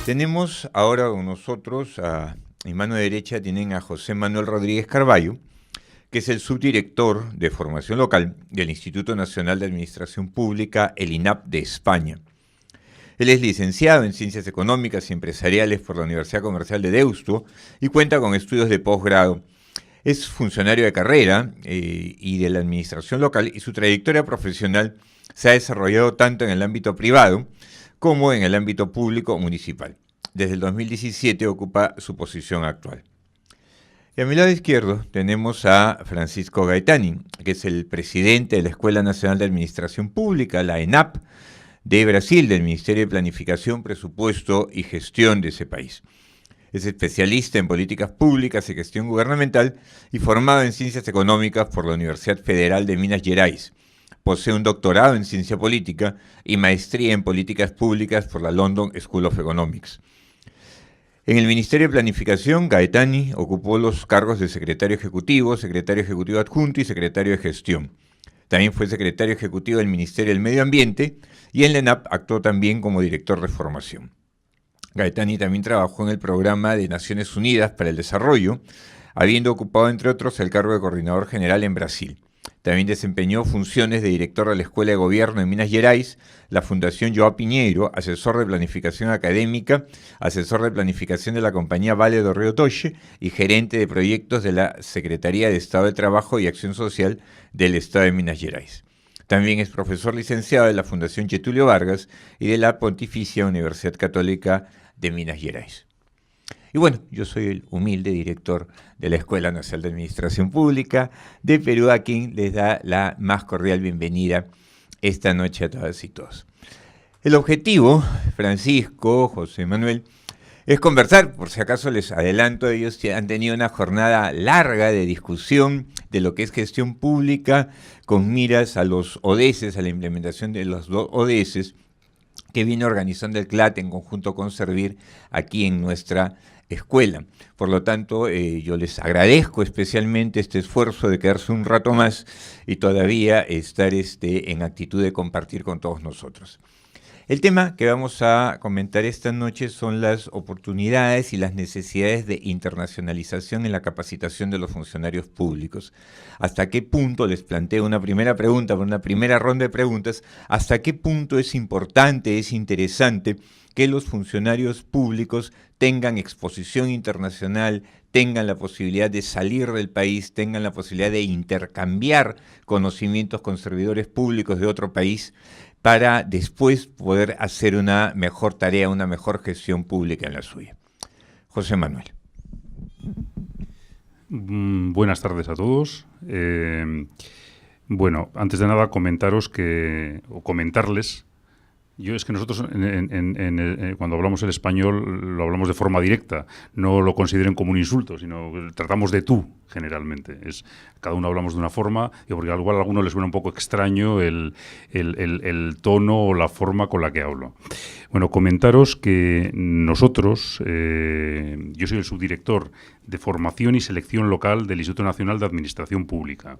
Tenemos ahora con nosotros, a mi mano derecha tienen a José Manuel Rodríguez Carballo, que es el subdirector de formación local del Instituto Nacional de Administración Pública, el INAP de España. Él es licenciado en Ciencias Económicas y Empresariales por la Universidad Comercial de Deusto y cuenta con estudios de posgrado. Es funcionario de carrera y de la administración local, y su trayectoria profesional se ha desarrollado tanto en el ámbito privado como en el ámbito público municipal. Desde el 2017 ocupa su posición actual. Y a mi lado izquierdo tenemos a Francisco Gaetani, que es el presidente de la Escuela Nacional de Administración Pública, la ENAP, de Brasil, del Ministerio de Planificación, Presupuesto y Gestión de ese país. Es especialista en políticas públicas y gestión gubernamental y formado en Ciencias Económicas por la Universidad Federal de Minas Gerais. Posee un doctorado en Ciencia Política y maestría en Políticas Públicas por la London School of Economics. En el Ministerio de Planificación, Gaetani ocupó los cargos de secretario ejecutivo adjunto y secretario de gestión. También fue secretario ejecutivo del Ministerio del Medio Ambiente y en la ENAP actuó también como director de formación. Gaetani también trabajó en el Programa de Naciones Unidas para el Desarrollo, habiendo ocupado, entre otros, el cargo de coordinador general en Brasil. También desempeñó funciones de director de la Escuela de Gobierno en Minas Gerais, la Fundación João Pinheiro, asesor de planificación académica, asesor de planificación de la compañía Vale do Rio Doce y gerente de proyectos de la Secretaría de Estado de Trabajo y Acción Social del Estado de Minas Gerais. También es profesor licenciado de la Fundación Getúlio Vargas y de la Pontificia Universidad Católica de Minas Gerais. Y bueno, yo soy el humilde director de la Escuela Nacional de Administración Pública de Perú, a quien les da la más cordial bienvenida esta noche a todas y todos. El objetivo, Francisco, José Manuel, es conversar. Por si acaso les adelanto, ellos han tenido una jornada larga de discusión de lo que es gestión pública con miras a los ODS, a la implementación de los ODS que viene organizando el CLAT en conjunto con Servir aquí en nuestra escuela. Por lo tanto, yo les agradezco especialmente este esfuerzo de quedarse un rato más y todavía estar en actitud de compartir con todos nosotros. El tema que vamos a comentar esta noche son las oportunidades y las necesidades de internacionalización en la capacitación de los funcionarios públicos. ¿Hasta qué punto, les planteo una primera pregunta, una primera ronda de preguntas, hasta qué punto es importante, es interesante que los funcionarios públicos tengan exposición internacional, tengan la posibilidad de salir del país, tengan la posibilidad de intercambiar conocimientos con servidores públicos de otro país, para después poder hacer una mejor tarea, una mejor gestión pública en la suya? José Manuel. Buenas tardes a todos. Bueno, antes de nada comentarles, es que nosotros cuando hablamos el español lo hablamos de forma directa, no lo consideren como un insulto, sino tratamos de tú generalmente. Cada uno hablamos de una forma, porque igual a alguno les suena un poco extraño el tono o la forma con la que hablo. Bueno, comentaros que nosotros, yo soy el subdirector de Formación y Selección Local del Instituto Nacional de Administración Pública.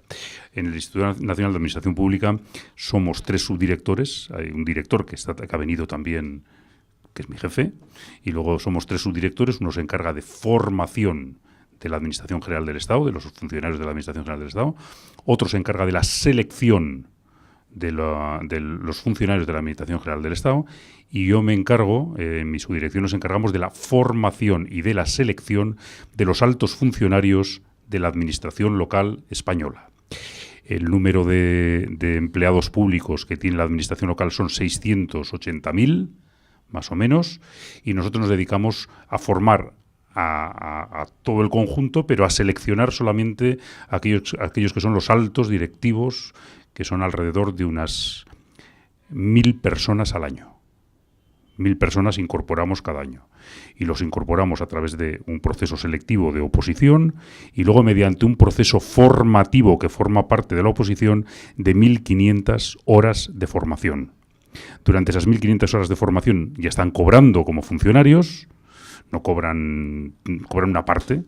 En el Instituto Nacional de Administración Pública somos 3 subdirectores. Hay un director que ha venido también, que es mi jefe, y luego somos 3 subdirectores. Uno se encarga de formación de la Administración General del Estado, de los funcionarios de la Administración General del Estado. Otro se encarga de la selección de los funcionarios de la Administración General del Estado, y yo me encargo, en mi subdirección nos encargamos de la formación y de la selección de los altos funcionarios de la Administración local española. El número de empleados públicos que tiene la Administración local son 680.000, más o menos, y nosotros nos dedicamos a formar a todo el conjunto, pero a seleccionar solamente aquellos que son los altos directivos, que son alrededor de unas 1.000 personas al año. 1.000 personas incorporamos cada año. Y los incorporamos a través de un proceso selectivo de oposición y luego mediante un proceso formativo que forma parte de la oposición de 1.500 horas de formación. Durante esas 1.500 horas de formación ya están cobrando como funcionarios, no cobran una parte,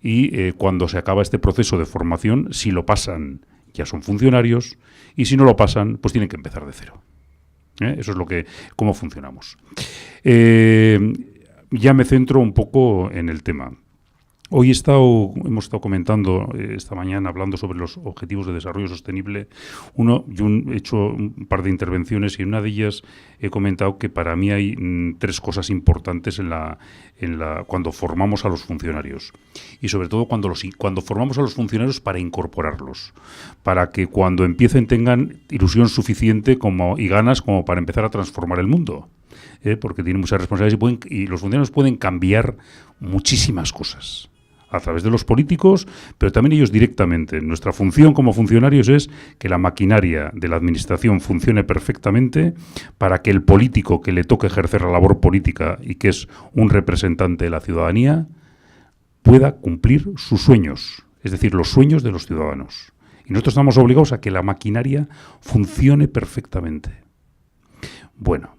y cuando se acaba este proceso de formación, si lo pasan, ya son funcionarios, y si no lo pasan, pues tienen que empezar de cero. Eso es cómo funcionamos. ya me centro un poco en el tema. Hoy hemos estado comentando esta mañana, hablando sobre los objetivos de desarrollo sostenible. He hecho un par de intervenciones y en una de ellas he comentado que para mí hay tres cosas importantes cuando formamos a los funcionarios. Y sobre todo cuando formamos a los funcionarios para incorporarlos, para que cuando empiecen tengan ilusión suficiente y ganas como para empezar a transformar el mundo. Porque tienen muchas responsabilidades y los funcionarios pueden cambiar muchísimas cosas a través de los políticos, pero también ellos directamente. Nuestra función como funcionarios es que la maquinaria de la administración funcione perfectamente para que el político que le toque ejercer la labor política y que es un representante de la ciudadanía pueda cumplir sus sueños, es decir, los sueños de los ciudadanos. Y nosotros estamos obligados a que la maquinaria funcione perfectamente. Bueno,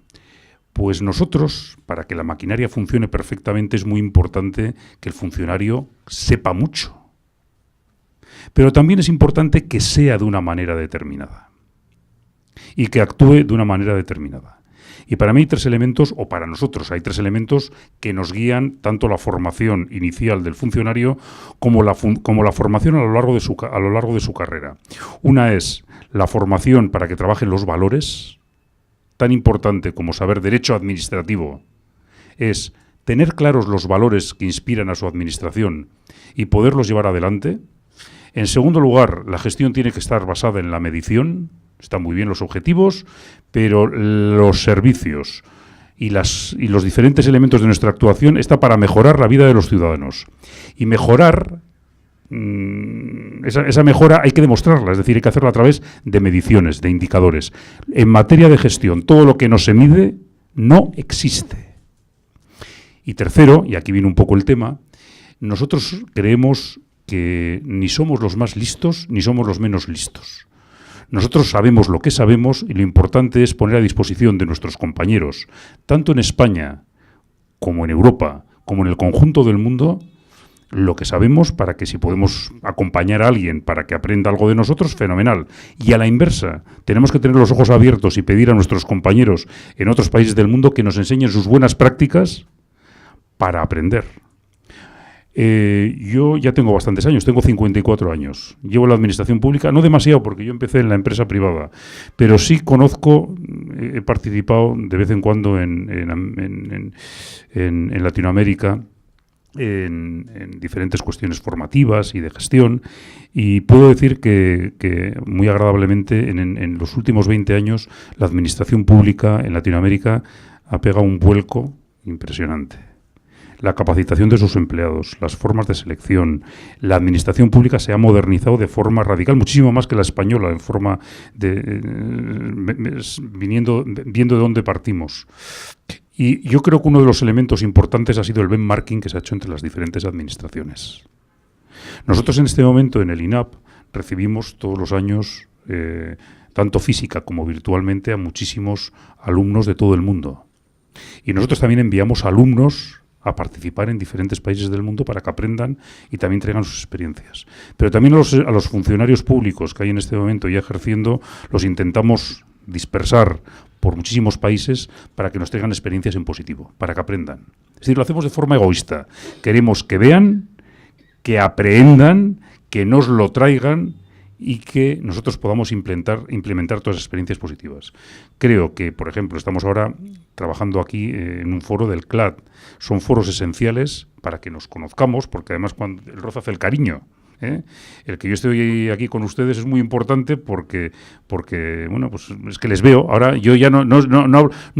pues nosotros, para que la maquinaria funcione perfectamente, es muy importante que el funcionario sepa mucho. Pero también es importante que sea de una manera determinada y que actúe de una manera determinada. Y para mí hay tres elementos, o para nosotros hay tres elementos que nos guían tanto la formación inicial del funcionario como la formación a lo largo de su carrera. Una es la formación para que trabajen los valores. Tan importante como saber derecho administrativo es tener claros los valores que inspiran a su administración y poderlos llevar adelante. En segundo lugar, la gestión tiene que estar basada en la medición. Están muy bien los objetivos, pero los servicios y los diferentes elementos de nuestra actuación está para mejorar la vida de los ciudadanos. Y mejorar, esa mejora hay que demostrarla, es decir, hay que hacerla a través de mediciones, de indicadores. En materia de gestión, todo lo que no se mide no existe. Y tercero, y aquí viene un poco el tema, nosotros creemos que ni somos los más listos ni somos los menos listos. Nosotros sabemos lo que sabemos y lo importante es poner a disposición de nuestros compañeros, tanto en España como en Europa, como en el conjunto del mundo, lo que sabemos para que si podemos acompañar a alguien para que aprenda algo de nosotros, fenomenal. Y a la inversa, tenemos que tener los ojos abiertos y pedir a nuestros compañeros en otros países del mundo que nos enseñen sus buenas prácticas para aprender. Yo ya tengo bastantes años, tengo 54 años. Llevo en la administración pública, no demasiado porque yo empecé en la empresa privada, pero sí conozco, he participado de vez en cuando en Latinoamérica en diferentes cuestiones formativas y de gestión, y puedo decir que muy agradablemente en los últimos 20 años la administración pública en Latinoamérica ha pegado un vuelco impresionante. La capacitación de sus empleados, las formas de selección, la administración pública se ha modernizado de forma radical, muchísimo más que la española, en forma de viendo de dónde partimos. Y yo creo que uno de los elementos importantes ha sido el benchmarking que se ha hecho entre las diferentes administraciones. Nosotros en este momento en el INAP recibimos todos los años, tanto física como virtualmente, a muchísimos alumnos de todo el mundo. Y nosotros también enviamos alumnos a participar en diferentes países del mundo para que aprendan y también traigan sus experiencias. Pero también a los funcionarios públicos que hay en este momento ya ejerciendo, los intentamos dispersar por muchísimos países para que nos traigan experiencias en positivo, para que aprendan. Es decir, lo hacemos de forma egoísta. Queremos que vean, que aprendan, que nos lo traigan y que nosotros podamos implementar todas las experiencias positivas. Creo que, por ejemplo, estamos ahora trabajando aquí en un foro del CLAD. Son foros esenciales para que nos conozcamos, porque además cuando el roce hace el cariño. El que yo estoy aquí con ustedes es muy importante porque bueno, pues es que les veo. Ahora yo ya no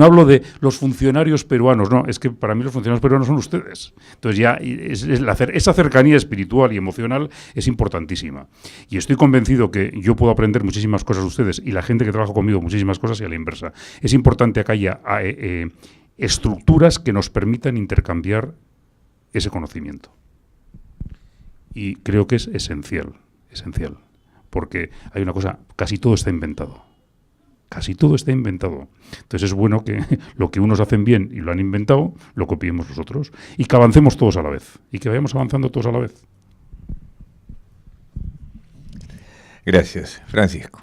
hablo de los funcionarios peruanos, no, es que para mí los funcionarios peruanos son ustedes. Entonces ya esa cercanía espiritual y emocional es importantísima. Y estoy convencido que yo puedo aprender muchísimas cosas de ustedes y la gente que trabaja conmigo muchísimas cosas y a la inversa. Es importante que haya estructuras que nos permitan intercambiar ese conocimiento. Y creo que es esencial, porque hay una cosa, casi todo está inventado. Entonces es bueno que lo que unos hacen bien y lo han inventado, lo copiemos nosotros, y que avancemos todos a la vez, y que vayamos avanzando todos a la vez. Gracias. Francisco.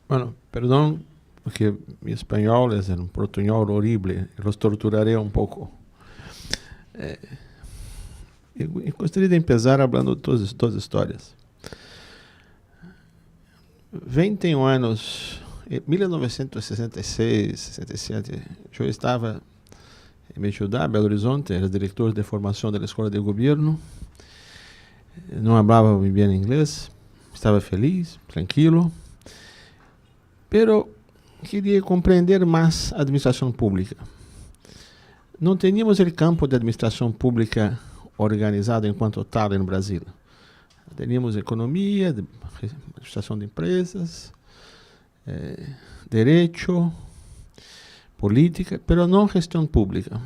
Bueno, perdón porque mi español es un portuñol horrible, los torturaré un poco. Eu gostaria de empezar hablando de duas histórias. 21 anos, em 1966, 67, eu estava em Mechudá, Belo Horizonte, era diretor de formação da Escola de Governo, não falava muito bem inglês, estava feliz, tranquilo, pero queria compreender mais a administração pública. Não tínhamos o campo de administração pública organizado enquanto tal no Brasil. Teníamos economia, administração de empresas, direito, política, pero não gestão pública.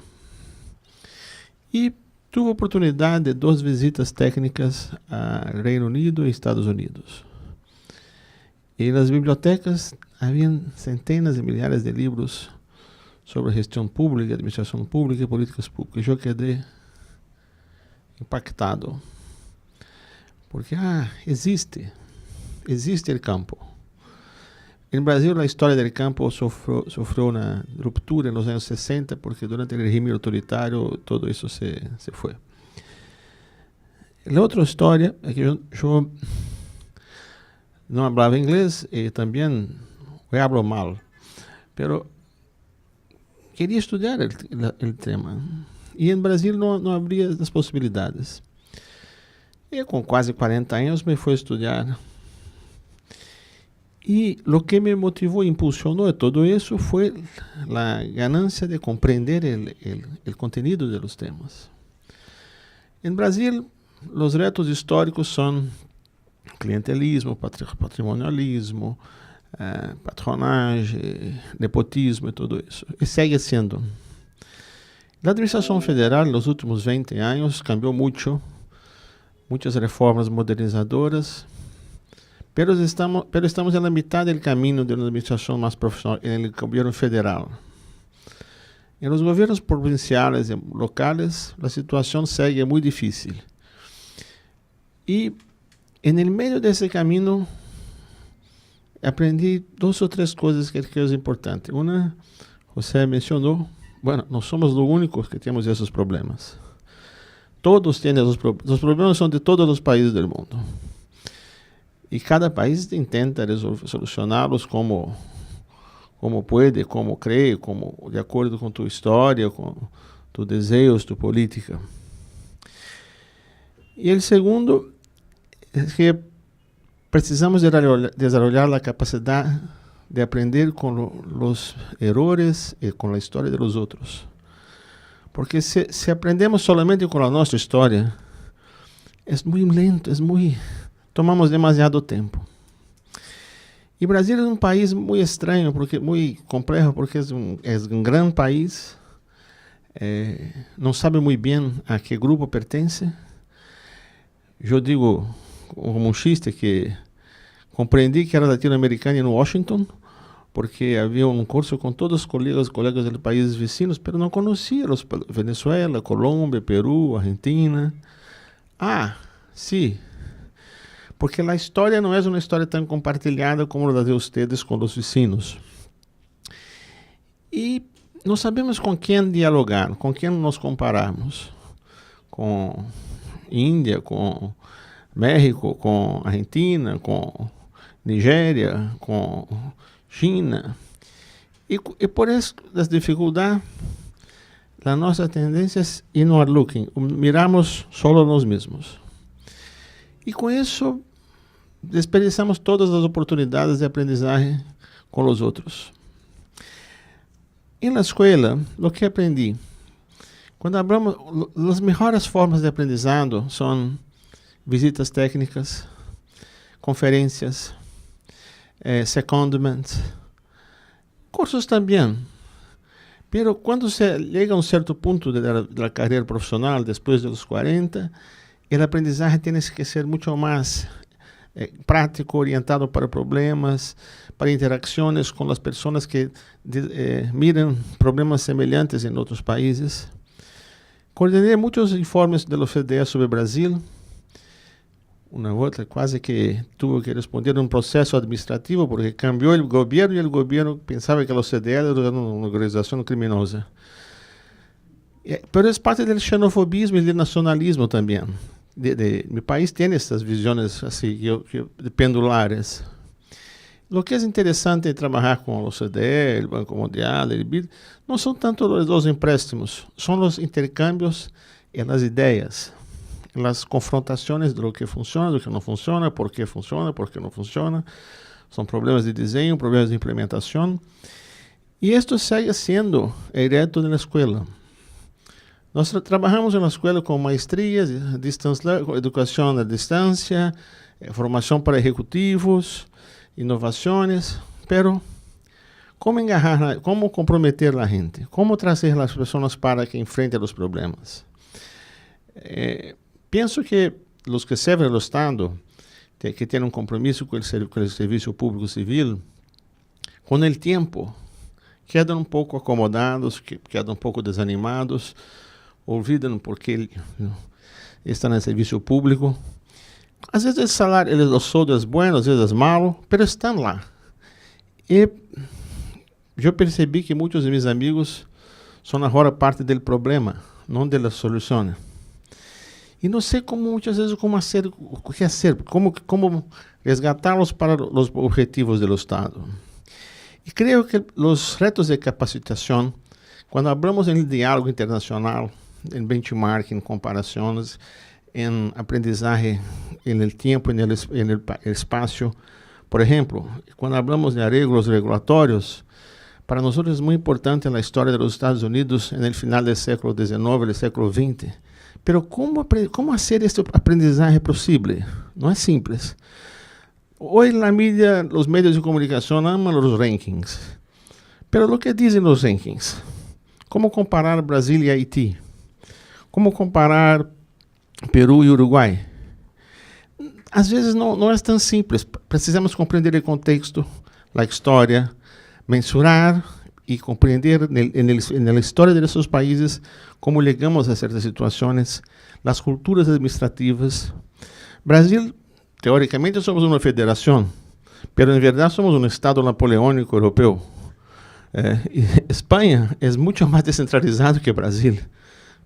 E tive a oportunidade de 2 visitas técnicas ao Reino Unido e Estados Unidos. E nas bibliotecas havia centenas de milhares de livros sobre gestão pública, administração pública e políticas públicas. Eu quedei impactado. Porque existe o campo. No Brasil, a história do campo sofreu uma ruptura nos anos 60, porque durante o regime autoritário todo isso se foi. A outra história é que eu não falava inglês e também falo mal, mas queria estudar o tema. E em Brasil não havia as possibilidades. E com quase 40 anos me fui estudar. E o que me motivou e impulsionou todo isso foi a ganância de compreender o conteúdo dos temas. Em Brasil, os retos históricos são clientelismo, patrimonialismo, patronagem, nepotismo e tudo isso. E segue sendo. A administração federal, nos últimos 20 anos, cambiou muito. Muitas reformas modernizadoras, pero estamos na metade do caminho de uma administração mais profissional no governo federal. Em los governos provinciais e locais, a situação segue muito difícil. E, no meio desse caminho, aprendi 2 ou 3 coisas que é importante. Uma, você mencionou, não somos os únicos que temos esses problemas. Todos têm os problemas, são de todos os países do mundo. E cada país tenta solucioná-los como pode, como crê, de acordo com tua história, com tus desejos, tua política. E o segundo é que precisamos desenvolver a capacidade de aprender com os erros e com a história dos outros. Porque se aprendemos solamente com a nossa história, é muito lento, tomamos demasiado tempo. E Brasil é um país muito estranho, muito complexo, porque é um grande país, não sabe muito bem a que grupo pertence. Eu digo, como um chiste, que compreendi que era latino-americano em Washington, porque havia um curso com todos os colegas de países vizinhos, mas não conhecia Venezuela, Colômbia, Peru, Argentina. Sim, porque a história não é uma história tão compartilhada como a de vocês com os vizinhos. E não sabemos com quem dialogar, com quem nos compararmos. Com Índia, com México, com Argentina, com Nigéria, com China. E por isso, as dificuldades, a nossa tendência é inward looking, miramos só nós mesmos. E com isso, desperdiçamos todas as oportunidades de aprendizagem com os outros. E na escola, o que aprendi? Quando hablamos, as melhores formas de aprendizado são visitas técnicas, conferências, secondment, cursos também. Pero quando se chega a um certo ponto da carreira profissional, depois dos 40, o aprendizagem tem que ser muito mais prático, orientado para problemas, para interações com as pessoas que miram problemas semelhantes em outros países. Coordenei muitos informes da OCDE sobre o Brasil. una gota, quase que tuvo que responder a un proceso administrativo porque cambió el gobierno y el gobierno pensaba que los CDL eran una organización criminosa. Pero es parte del xenofobismo y del nacionalismo también. Mi país tiene estas visiones así, pendulares. Lo que es interesante de trabajar con los CDE, el Banco Mundial, el BID, no son tanto los empréstимos, son los intercambios en las ideas, en las confrontaciones de lo que funciona, de lo que no funciona, por qué no funciona. Son problemas de diseño, problemas de implementación. Y esto sigue siendo heredado en la escuela. Nosotros trabajamos en la escuela con maestrías, educación a distancia, formación para ejecutivos, innovaciones, pero ¿cómo engajar, cómo comprometer a la gente? ¿Cómo traer a las personas para que enfrenten los problemas? Pienso que los que sirven al Estado, que tienen un compromiso con el servicio público civil, con el tiempo, quedan un poco acomodados, quedan un poco desanimados, olvidan porque están en el servicio público. Às vezes el salário, o sueldo es bueno, às vezes es malo, pero están lá. E eu percebi que muitos de meus amigos são agora parte do problema, não da solução. E não sei como muitas vezes como fazer, o que fazer, como resgatá-los para os objetivos do Estado. E creio que os retos de capacitação, quando hablamos em diálogo internacional, em benchmarking, em comparações, em aprendizagem no tempo e no espaço. Por exemplo, quando falamos de arreglos regulatórios, para nós é muito importante na história dos Estados Unidos no final do século XIX e do século XX. Pero como fazer esta aprendizagem possível? Não é simples. Hoje na mídia, os meios de comunicação amam os rankings. Pero o que dizem os rankings? Como comparar Brasil e Haiti? Como comparar Peru e Uruguai? Às vezes não é tão simples. Precisamos compreender o contexto, a história, mensurar e compreender na história desses países como chegamos a certas situações, as culturas administrativas. Brasil, teoricamente, somos uma federação, mas na verdade somos um Estado napoleônico europeu. Espanha é muito mais descentralizado que Brasil,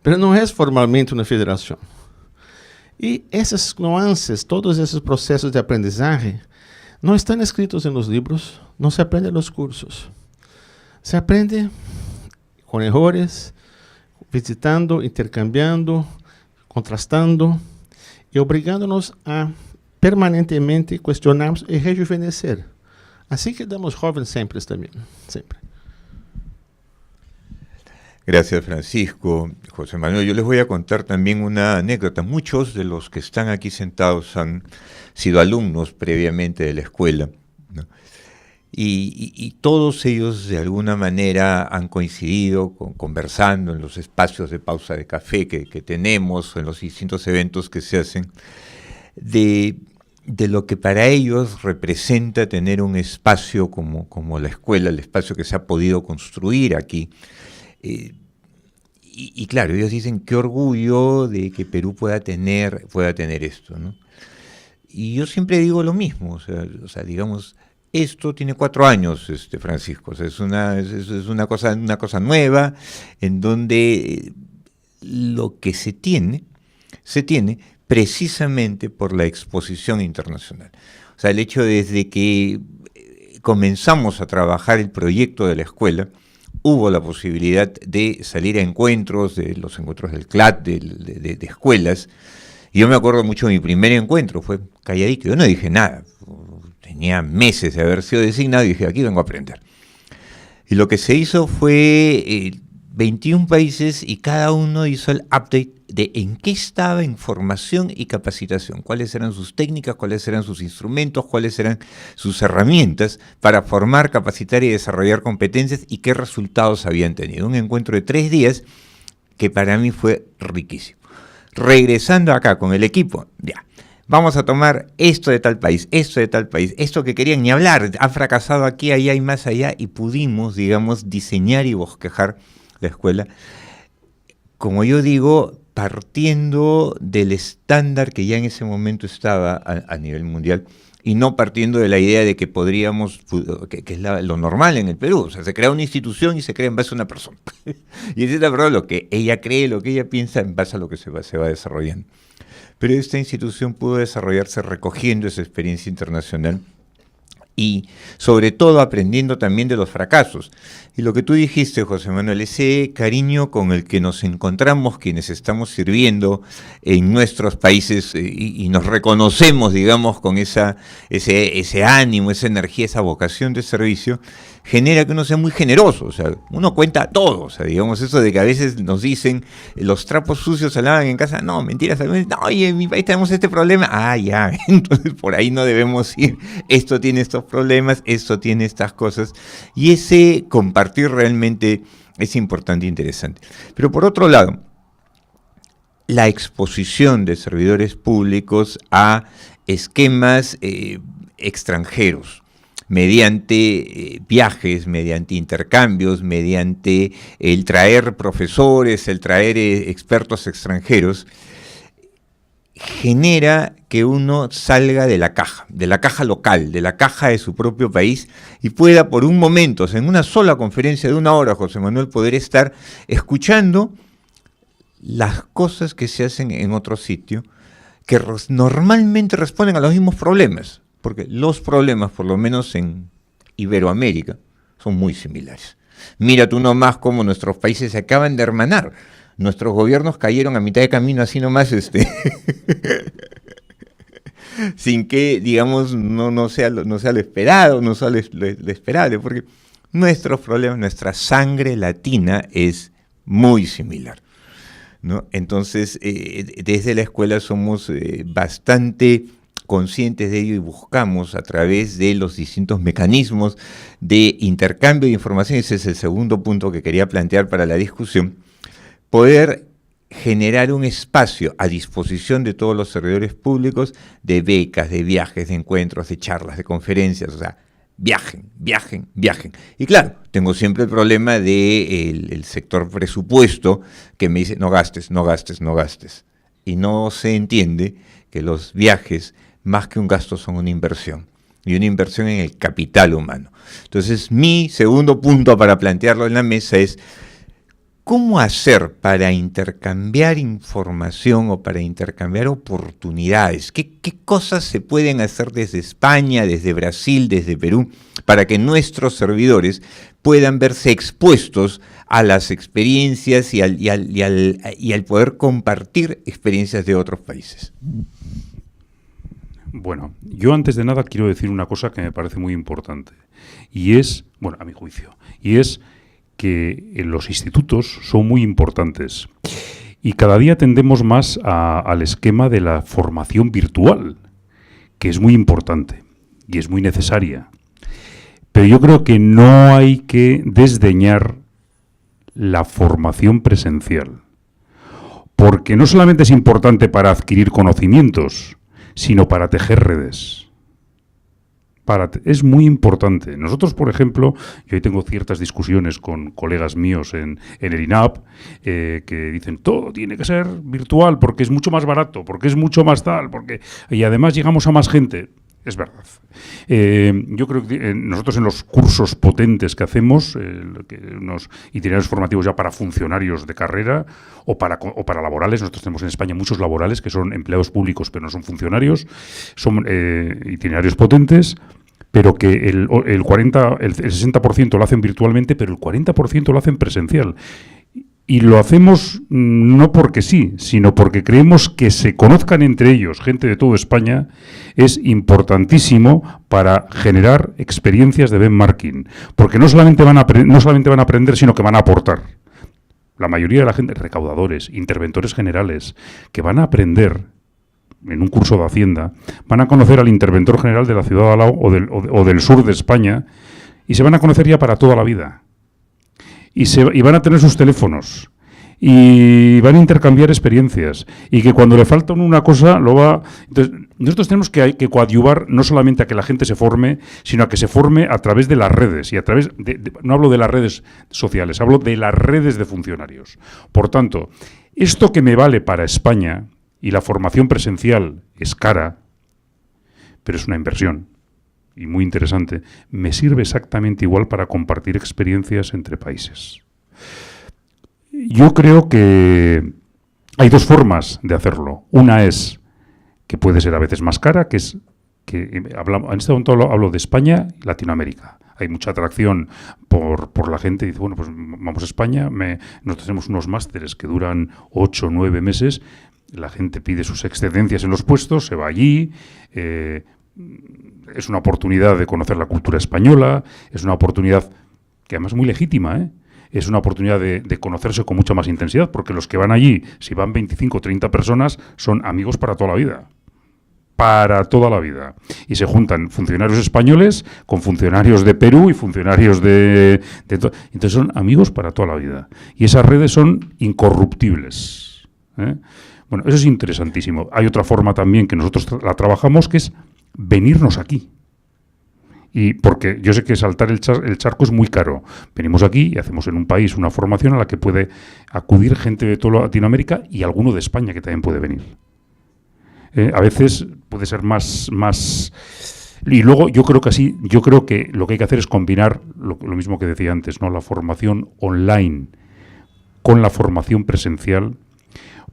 mas não é formalmente uma federação. E essas nuances, todos esses processos de aprendizagem, não estão escritos nos livros, não se aprende nos cursos. Se aprende com erros, visitando, intercambiando, contrastando e obrigando-nos a permanentemente questionarmos e rejuvenescer. Assim que damos jovens sempre também, sempre. Gracias, Francisco. José Manuel, yo les voy a contar también una anécdota. Muchos de los que están aquí sentados han sido alumnos previamente de la escuela, ¿no? Y todos ellos de alguna manera han coincidido conversando en los espacios de pausa de café que tenemos, en los distintos eventos que se hacen, de lo que para ellos representa tener un espacio como la escuela, el espacio que se ha podido construir aquí. Y claro, ellos dicen qué orgullo de que Perú pueda tener esto, ¿no? Y yo siempre digo lo mismo, o sea, digamos, esto tiene 4 años, Francisco, o sea, es una cosa nueva en donde lo que se tiene precisamente por la exposición internacional. O sea, el hecho desde que comenzamos a trabajar el proyecto de la escuela, hubo la posibilidad de salir a encuentros, de los encuentros del CLAT, de escuelas. Y yo me acuerdo mucho de mi primer encuentro, fue calladito, yo no dije nada, tenía meses de haber sido designado y dije, aquí vengo a aprender. Y lo que se hizo fue 21 países y cada uno hizo el update de en qué estaba en formación y capacitación, cuáles eran sus técnicas, cuáles eran sus instrumentos, cuáles eran sus herramientas para formar, capacitar y desarrollar competencias y qué resultados habían tenido. Un encuentro de 3 días que para mí fue riquísimo. Regresando acá con el equipo, ya, vamos a tomar esto de tal país, esto que querían ni hablar, ha fracasado aquí, allá y más allá, y pudimos, digamos, diseñar y bosquejar la escuela. Como yo digo, partiendo del estándar que ya en ese momento estaba a nivel mundial, y no partiendo de la idea de que podríamos, que es lo normal en el Perú. O sea, se crea una institución y se crea en base a una persona. Y es esta persona lo que ella cree, lo que ella piensa, en base a lo que se va desarrollando. Pero esta institución pudo desarrollarse recogiendo esa experiencia internacional y sobre todo aprendiendo también de los fracasos. Y lo que tú dijiste, José Manuel, ese cariño con el que nos encontramos quienes estamos sirviendo en nuestros países y nos reconocemos, digamos, con ese ánimo, esa energía, esa vocación de servicio, genera que uno sea muy generoso. O sea, uno cuenta todo. O sea, digamos, eso de que a veces nos dicen los trapos sucios se lavan en casa. No, mentiras. No, oye, en mi país tenemos este problema. Ah, ya. Entonces por ahí no debemos ir. Esto tiene estos problemas, esto tiene estas cosas. Y ese compartir realmente es importante e interesante. Pero por otro lado, la exposición de servidores públicos a esquemas extranjeros, mediante viajes, mediante intercambios, mediante el traer profesores, el traer expertos extranjeros, genera que uno salga de la caja local, de la caja de su propio país, y pueda por un momento, o sea, en una sola conferencia de 1 hora, José Manuel, poder estar escuchando las cosas que se hacen en otro sitio, que normalmente responden a los mismos problemas. Porque los problemas, por lo menos en Iberoamérica, son muy similares. Mira tú nomás cómo nuestros países se acaban de hermanar. Nuestros gobiernos cayeron a mitad de camino así nomás, sin que, digamos, no sea lo esperado, no sea lo esperable, porque nuestros problemas, nuestra sangre latina es muy similar, ¿no? Entonces, desde la escuela somos bastante conscientes de ello y buscamos a través de los distintos mecanismos de intercambio de información, ese es el segundo punto que quería plantear para la discusión, poder generar un espacio a disposición de todos los servidores públicos de becas, de viajes, de encuentros, de charlas, de conferencias, o sea, viajen. Y claro, tengo siempre el problema del sector presupuesto que me dice no gastes. Y no se entiende que los viajes, más que un gasto, son una inversión, y una inversión en el capital humano. Entonces, mi segundo punto para plantearlo en la mesa es ¿cómo hacer para intercambiar información o para intercambiar oportunidades? ¿Qué cosas se pueden hacer desde España, desde Brasil, desde Perú, para que nuestros servidores puedan verse expuestos a las experiencias y al poder compartir experiencias de otros países? Bueno, yo antes de nada quiero decir una cosa que me parece muy importante, y es, bueno, a mi juicio, y es que los institutos son muy importantes y cada día tendemos más al esquema de la formación virtual, que es muy importante y es muy necesaria. Pero yo creo que no hay que desdeñar la formación presencial, porque no solamente es importante para adquirir conocimientos, sino para tejer redes. Es muy importante. Nosotros, por ejemplo, yo hoy tengo ciertas discusiones con colegas míos en el INAP que dicen todo tiene que ser virtual porque es mucho más barato, porque es mucho más tal, y además llegamos a más gente. Es verdad. Yo creo que nosotros en los cursos potentes que hacemos, unos itinerarios formativos ya para funcionarios de carrera o para laborales, nosotros tenemos en España muchos laborales que son empleados públicos pero no son funcionarios, son itinerarios potentes, pero que el 60% lo hacen virtualmente, pero el 40% lo hacen presencial. Y lo hacemos no porque sí, sino porque creemos que se conozcan entre ellos, gente de toda España, es importantísimo para generar experiencias de benchmarking. Porque no solamente van a aprender, sino que van a aportar. La mayoría de la gente, recaudadores, interventores generales, que van a aprender en un curso de Hacienda, van a conocer al interventor general de la ciudad de al lado o del sur de España, y se van a conocer ya para toda la vida. Y van a tener sus teléfonos y van a intercambiar experiencias y que cuando le falta una cosa Entonces, nosotros tenemos que coadyuvar no solamente a que la gente se forme, sino a que se forme a través de las redes y a través no hablo de las redes sociales, hablo de las redes de funcionarios. Por tanto, Esto que me vale para España, y la formación presencial es cara, pero es una inversión, y muy interesante, me sirve exactamente igual para compartir experiencias entre países. Yo creo que hay dos formas de hacerlo. Una es que puede ser a veces más cara, que es que en este momento hablo de España y Latinoamérica. Hay mucha atracción por la gente. Dice, bueno, pues vamos a España, nosotros tenemos unos másteres que duran 8 o 9 meses. La gente pide sus excedencias en los puestos, se va allí. Es una oportunidad de conocer la cultura española, es una oportunidad que además es muy legítima, ¿eh? Es una oportunidad de conocerse con mucha más intensidad, porque los que van allí, si van 25 o 30 personas, son amigos para toda la vida. Para toda la vida. Y se juntan funcionarios españoles con funcionarios de Perú y funcionarios entonces son amigos para toda la vida. Y esas redes son incorruptibles, ¿eh? Bueno, eso es interesantísimo. Hay otra forma también que nosotros la trabajamos, que es venirnos aquí. Y porque yo sé que saltar el charco es muy caro. Venimos aquí y hacemos en un país una formación a la que puede acudir gente de toda Latinoamérica y alguno de España que también puede venir. A veces puede ser más... Y luego yo creo que lo que hay que hacer es combinar lo mismo que decía antes, ¿no? La formación online con la formación presencial,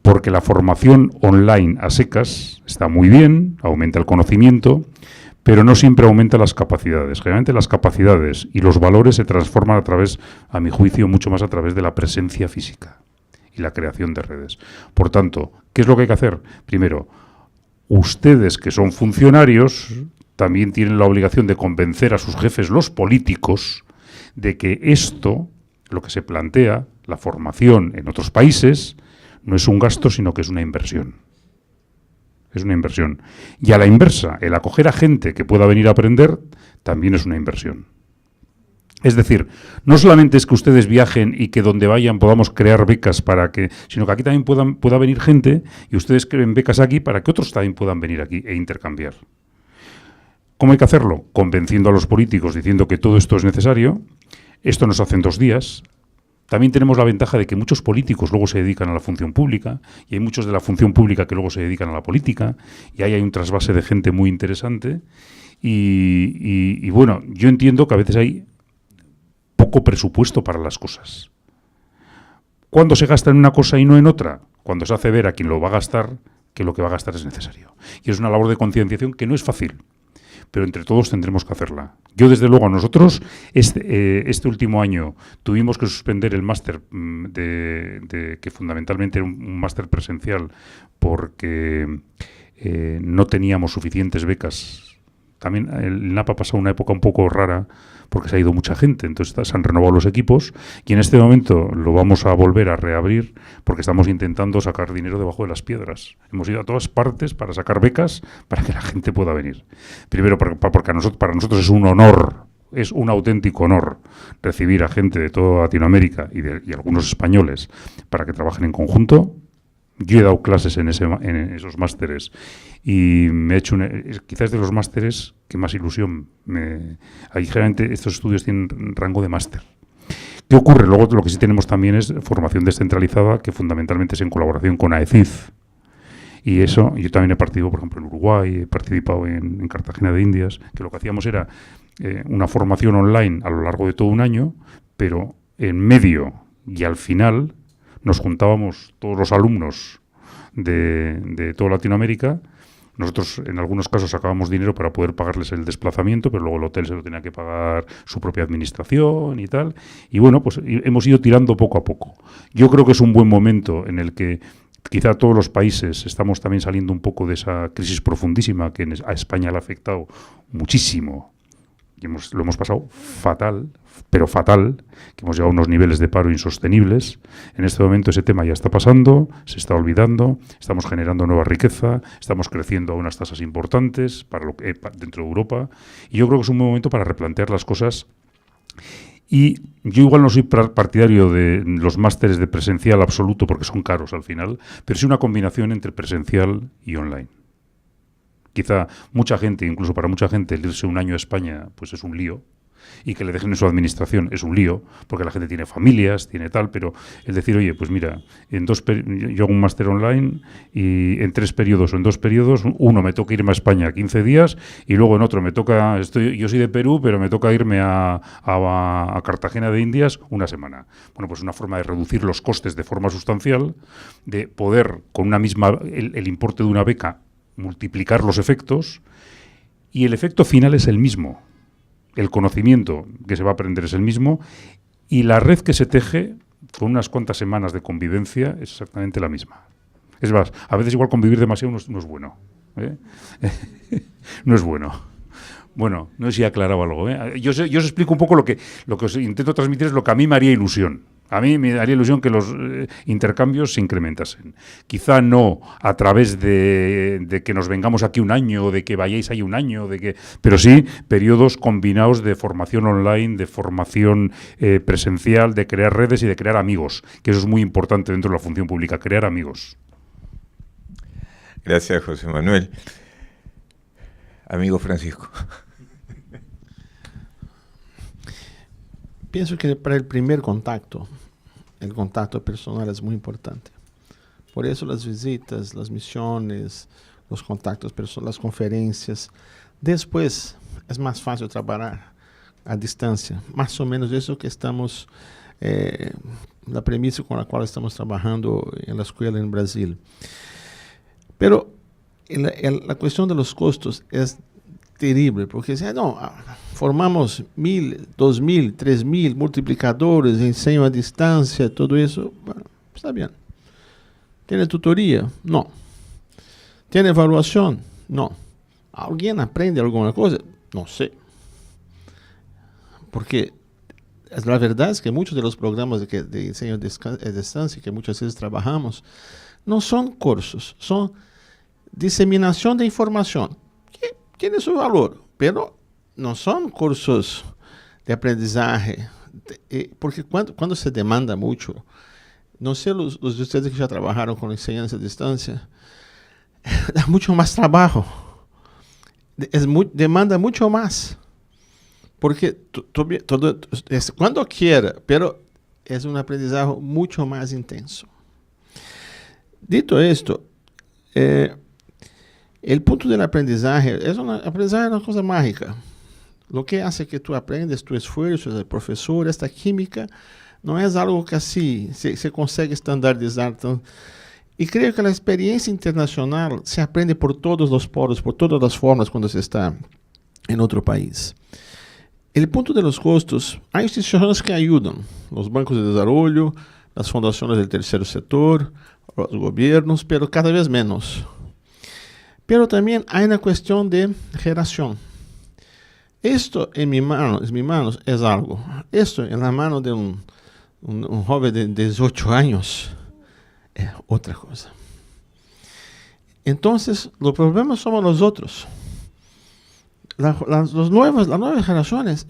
porque la formación online a secas está muy bien, aumenta el conocimiento, pero no siempre aumenta las capacidades. Generalmente las capacidades y los valores se transforman a mi juicio, mucho más a través de la presencia física y la creación de redes. Por tanto, ¿qué es lo que hay que hacer? Primero, ustedes que son funcionarios también tienen la obligación de convencer a sus jefes, los políticos, de que esto, lo que se plantea, la formación en otros países, no es un gasto, sino que es una inversión. Es una inversión. Y a la inversa, el acoger a gente que pueda venir a aprender, también es una inversión. Es decir, no solamente es que ustedes viajen y que donde vayan podamos crear becas sino que aquí también pueda venir gente y ustedes creen becas aquí para que otros también puedan venir aquí e intercambiar. ¿Cómo hay que hacerlo? Convenciendo a los políticos, diciendo que todo esto es necesario. Esto nos hace en 2 días. También tenemos la ventaja de que muchos políticos luego se dedican a la función pública y hay muchos de la función pública que luego se dedican a la política y ahí hay un trasvase de gente muy interesante y bueno, yo entiendo que a veces hay poco presupuesto para las cosas. ¿Cuándo se gasta en una cosa y no en otra? Cuando se hace ver a quien lo va a gastar que lo que va a gastar es necesario. Y es una labor de concienciación que no es fácil, pero entre todos tendremos que hacerla. Yo, desde luego, nosotros este último año tuvimos que suspender el máster que fundamentalmente era un máster presencial porque no teníamos suficientes becas. También el NAP ha pasado una época un poco rara porque se ha ido mucha gente, entonces se han renovado los equipos y en este momento lo vamos a volver a reabrir porque estamos intentando sacar dinero debajo de las piedras. Hemos ido a todas partes para sacar becas para que la gente pueda venir. Primero porque para nosotros es un honor, es un auténtico honor recibir a gente de toda Latinoamérica y algunos españoles para que trabajen en conjunto. Yo he dado clases en esos másteres y me he hecho quizás de los másteres que más ilusión ahí generalmente estos estudios tienen rango de máster. ¿Qué ocurre? Luego lo que sí tenemos también es formación descentralizada, que fundamentalmente es en colaboración con AECID. Y eso, yo también he participado, por ejemplo, en Uruguay, he participado en Cartagena de Indias, que lo que hacíamos era una formación online a lo largo de todo un año, pero en medio y al final nos juntábamos todos los alumnos de toda Latinoamérica. Nosotros en algunos casos sacábamos dinero para poder pagarles el desplazamiento, pero luego el hotel se lo tenía que pagar su propia administración y tal. Y bueno, pues hemos ido tirando poco a poco. Yo creo que es un buen momento en el que quizá todos los países estamos también saliendo un poco de esa crisis profundísima que a España le ha afectado muchísimo. Y lo hemos pasado fatal, pero fatal, que hemos llegado a unos niveles de paro insostenibles. En este momento ese tema ya está pasando, se está olvidando, estamos generando nueva riqueza, estamos creciendo a unas tasas importantes dentro de Europa. Y yo creo que es un buen momento para replantear las cosas. Y yo igual no soy partidario de los másteres de presencial absoluto porque son caros al final, pero sí una combinación entre presencial y online. Quizá mucha gente, incluso para mucha gente, el irse un año a España pues es un lío, y que le dejen en su administración. Es un lío, porque la gente tiene familias, tiene tal, pero el decir, oye, pues mira, yo hago un máster online y en 3 periodos o en 2 periodos, uno me toca irme a España 15 días y luego en otro me toca, yo soy de Perú, pero me toca irme a Cartagena de Indias una semana. Bueno, pues una forma de reducir los costes de forma sustancial, de poder, con una misma, el importe de una beca, multiplicar los efectos, y el efecto final es el mismo. El conocimiento que se va a aprender es el mismo y la red que se teje con unas cuantas semanas de convivencia es exactamente la misma. Es más, a veces igual convivir demasiado no es bueno. No es bueno. Bueno, no sé si he aclarado algo. Yo os explico un poco lo que os intento transmitir es lo que a mí me haría ilusión. A mí me daría ilusión que los intercambios se incrementasen. Quizá no a través de que nos vengamos aquí un año, de que vayáis ahí un año, pero sí periodos combinados de formación online, de formación presencial, de crear redes y de crear amigos, que eso es muy importante dentro de la función pública, crear amigos. Gracias, José Manuel. Amigo Francisco. Pienso que para el primer contacto, el contacto personal es muy importante. Por eso las visitas, las misiones, los contactos personales, las conferencias. Después es más fácil trabajar a distancia. Más o menos eso que estamos, la premisa con la cual estamos trabajando en la escuela en Brasil. Pero la cuestión de los costos es terrible, porque no, formamos 1.000, 2.000, 3.000 multiplicadores, enseño a distancia, todo eso, bueno, está bien. ¿Tiene tutoría? No. ¿Tiene evaluación? No. ¿Alguien aprende alguna cosa? No sé. Porque la verdad es que muchos de los programas de enseño a distancia que muchas veces trabajamos no son cursos, son diseminación de información, que tiene su valor, pero no son cursos de aprendizaje, porque cuando se demanda mucho, no sé los de ustedes que ya trabajaron con enseñanza a distancia, da mucho más trabajo, demanda mucho más, porque todo es cuando quiera, pero es un aprendizaje mucho más intenso. Dicho esto, el punto del aprendizaje es una cosa mágica. Lo que hace que tú aprendes, tu esfuerzo, el profesor, esta química, no es algo que así se consegue estandarizar. Y creo que la experiencia internacional se aprende por todos los poros, por todas las formas cuando se está en otro país. El punto de los costos, hay instituciones que ayudan, los bancos de desarrollo, las fundaciones del tercer sector, los gobiernos, pero cada vez menos. Pero también hay una cuestión de generación. Esto en mis manos es algo. Esto en la mano de un joven de 18 años es otra cosa. Entonces, los problemas somos nosotros. Las nuevas generaciones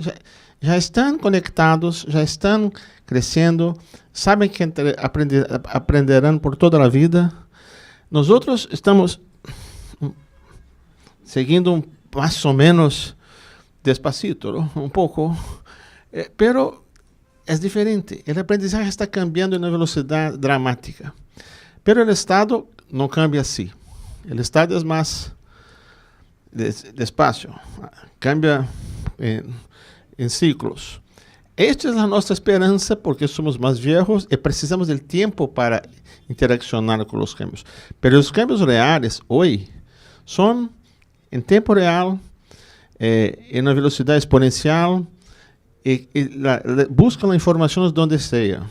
ya están conectados, ya están creciendo, saben que aprenderán por toda la vida. Nosotros estamos siguiendo más o menos despacito, ¿no? Un poco, pero es diferente. El aprendizaje está cambiando en una velocidad dramática, pero el Estado no cambia así. El Estado es más despacio, cambia en ciclos. Esta es nuestra esperanza porque somos más viejos y precisamos del tiempo para interaccionar con los cambios. Pero los cambios reales hoy son en tiempo real, en una velocidad exponencial, y buscan las informaciones donde sea.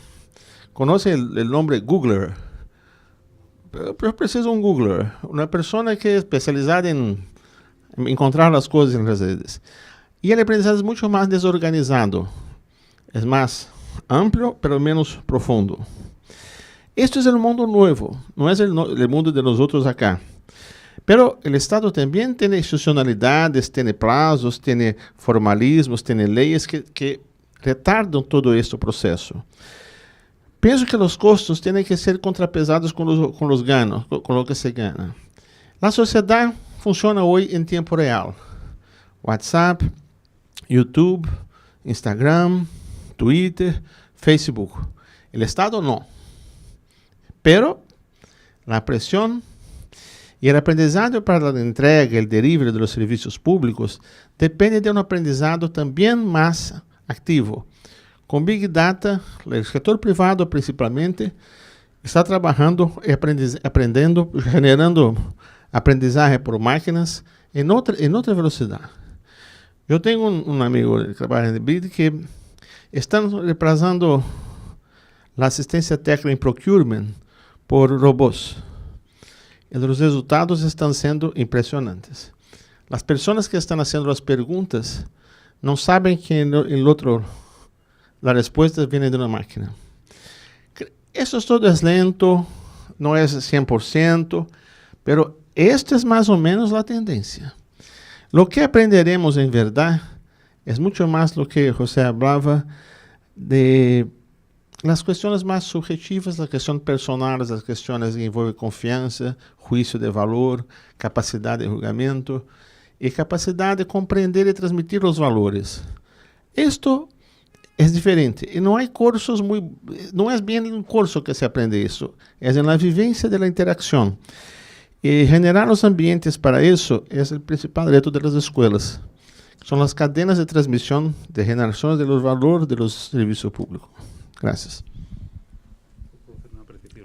¿Conoce el nombre Googler? Pero preciso un Googler, una persona que es especializada en encontrar las cosas en las redes. Y el aprendizaje es mucho más desorganizado, es más amplio, pero menos profundo. Esto es el mundo nuevo, no es el mundo de nosotros acá. Pero el Estado también tiene institucionalidades, tiene plazos, tiene formalismos, tiene leyes que retardan todo este proceso. Pienso que los costos tienen que ser contrapesados con los ganos, con lo que se gana. La sociedad funciona hoy en tiempo real. WhatsApp, YouTube, Instagram, Twitter, Facebook. El Estado no. Pero la presión y el aprendizado para la entrega, el delivery de los servicios públicos depende de un aprendizado también más activo. Con Big Data, el sector privado principalmente está trabajando y aprendiendo, generando aprendizaje por máquinas en otra velocidad. Yo tengo un amigo que trabaja en BID que están reemplazando la asistencia técnica en procurement por robots. Y los resultados están siendo impresionantes. Las personas que están haciendo las preguntas no saben que la respuesta viene de una máquina. Eso todo es lento, no es 100%, pero esta es más o menos la tendencia. Lo que aprenderemos en verdad es mucho más lo que José hablaba de las cuestiones más subjetivas, las cuestiones personales, las cuestiones que envuelven confianza, juicio de valor, capacidad de juzgamiento y capacidad de comprender y transmitir los valores. Esto es diferente. Y no hay cursos no es bien en un curso que se aprende eso, es en la vivencia de la interacción. Y generar los ambientes para eso es el principal reto de las escuelas. Son las cadenas de transmisión de generación de los valores de los servicios públicos. Gracias.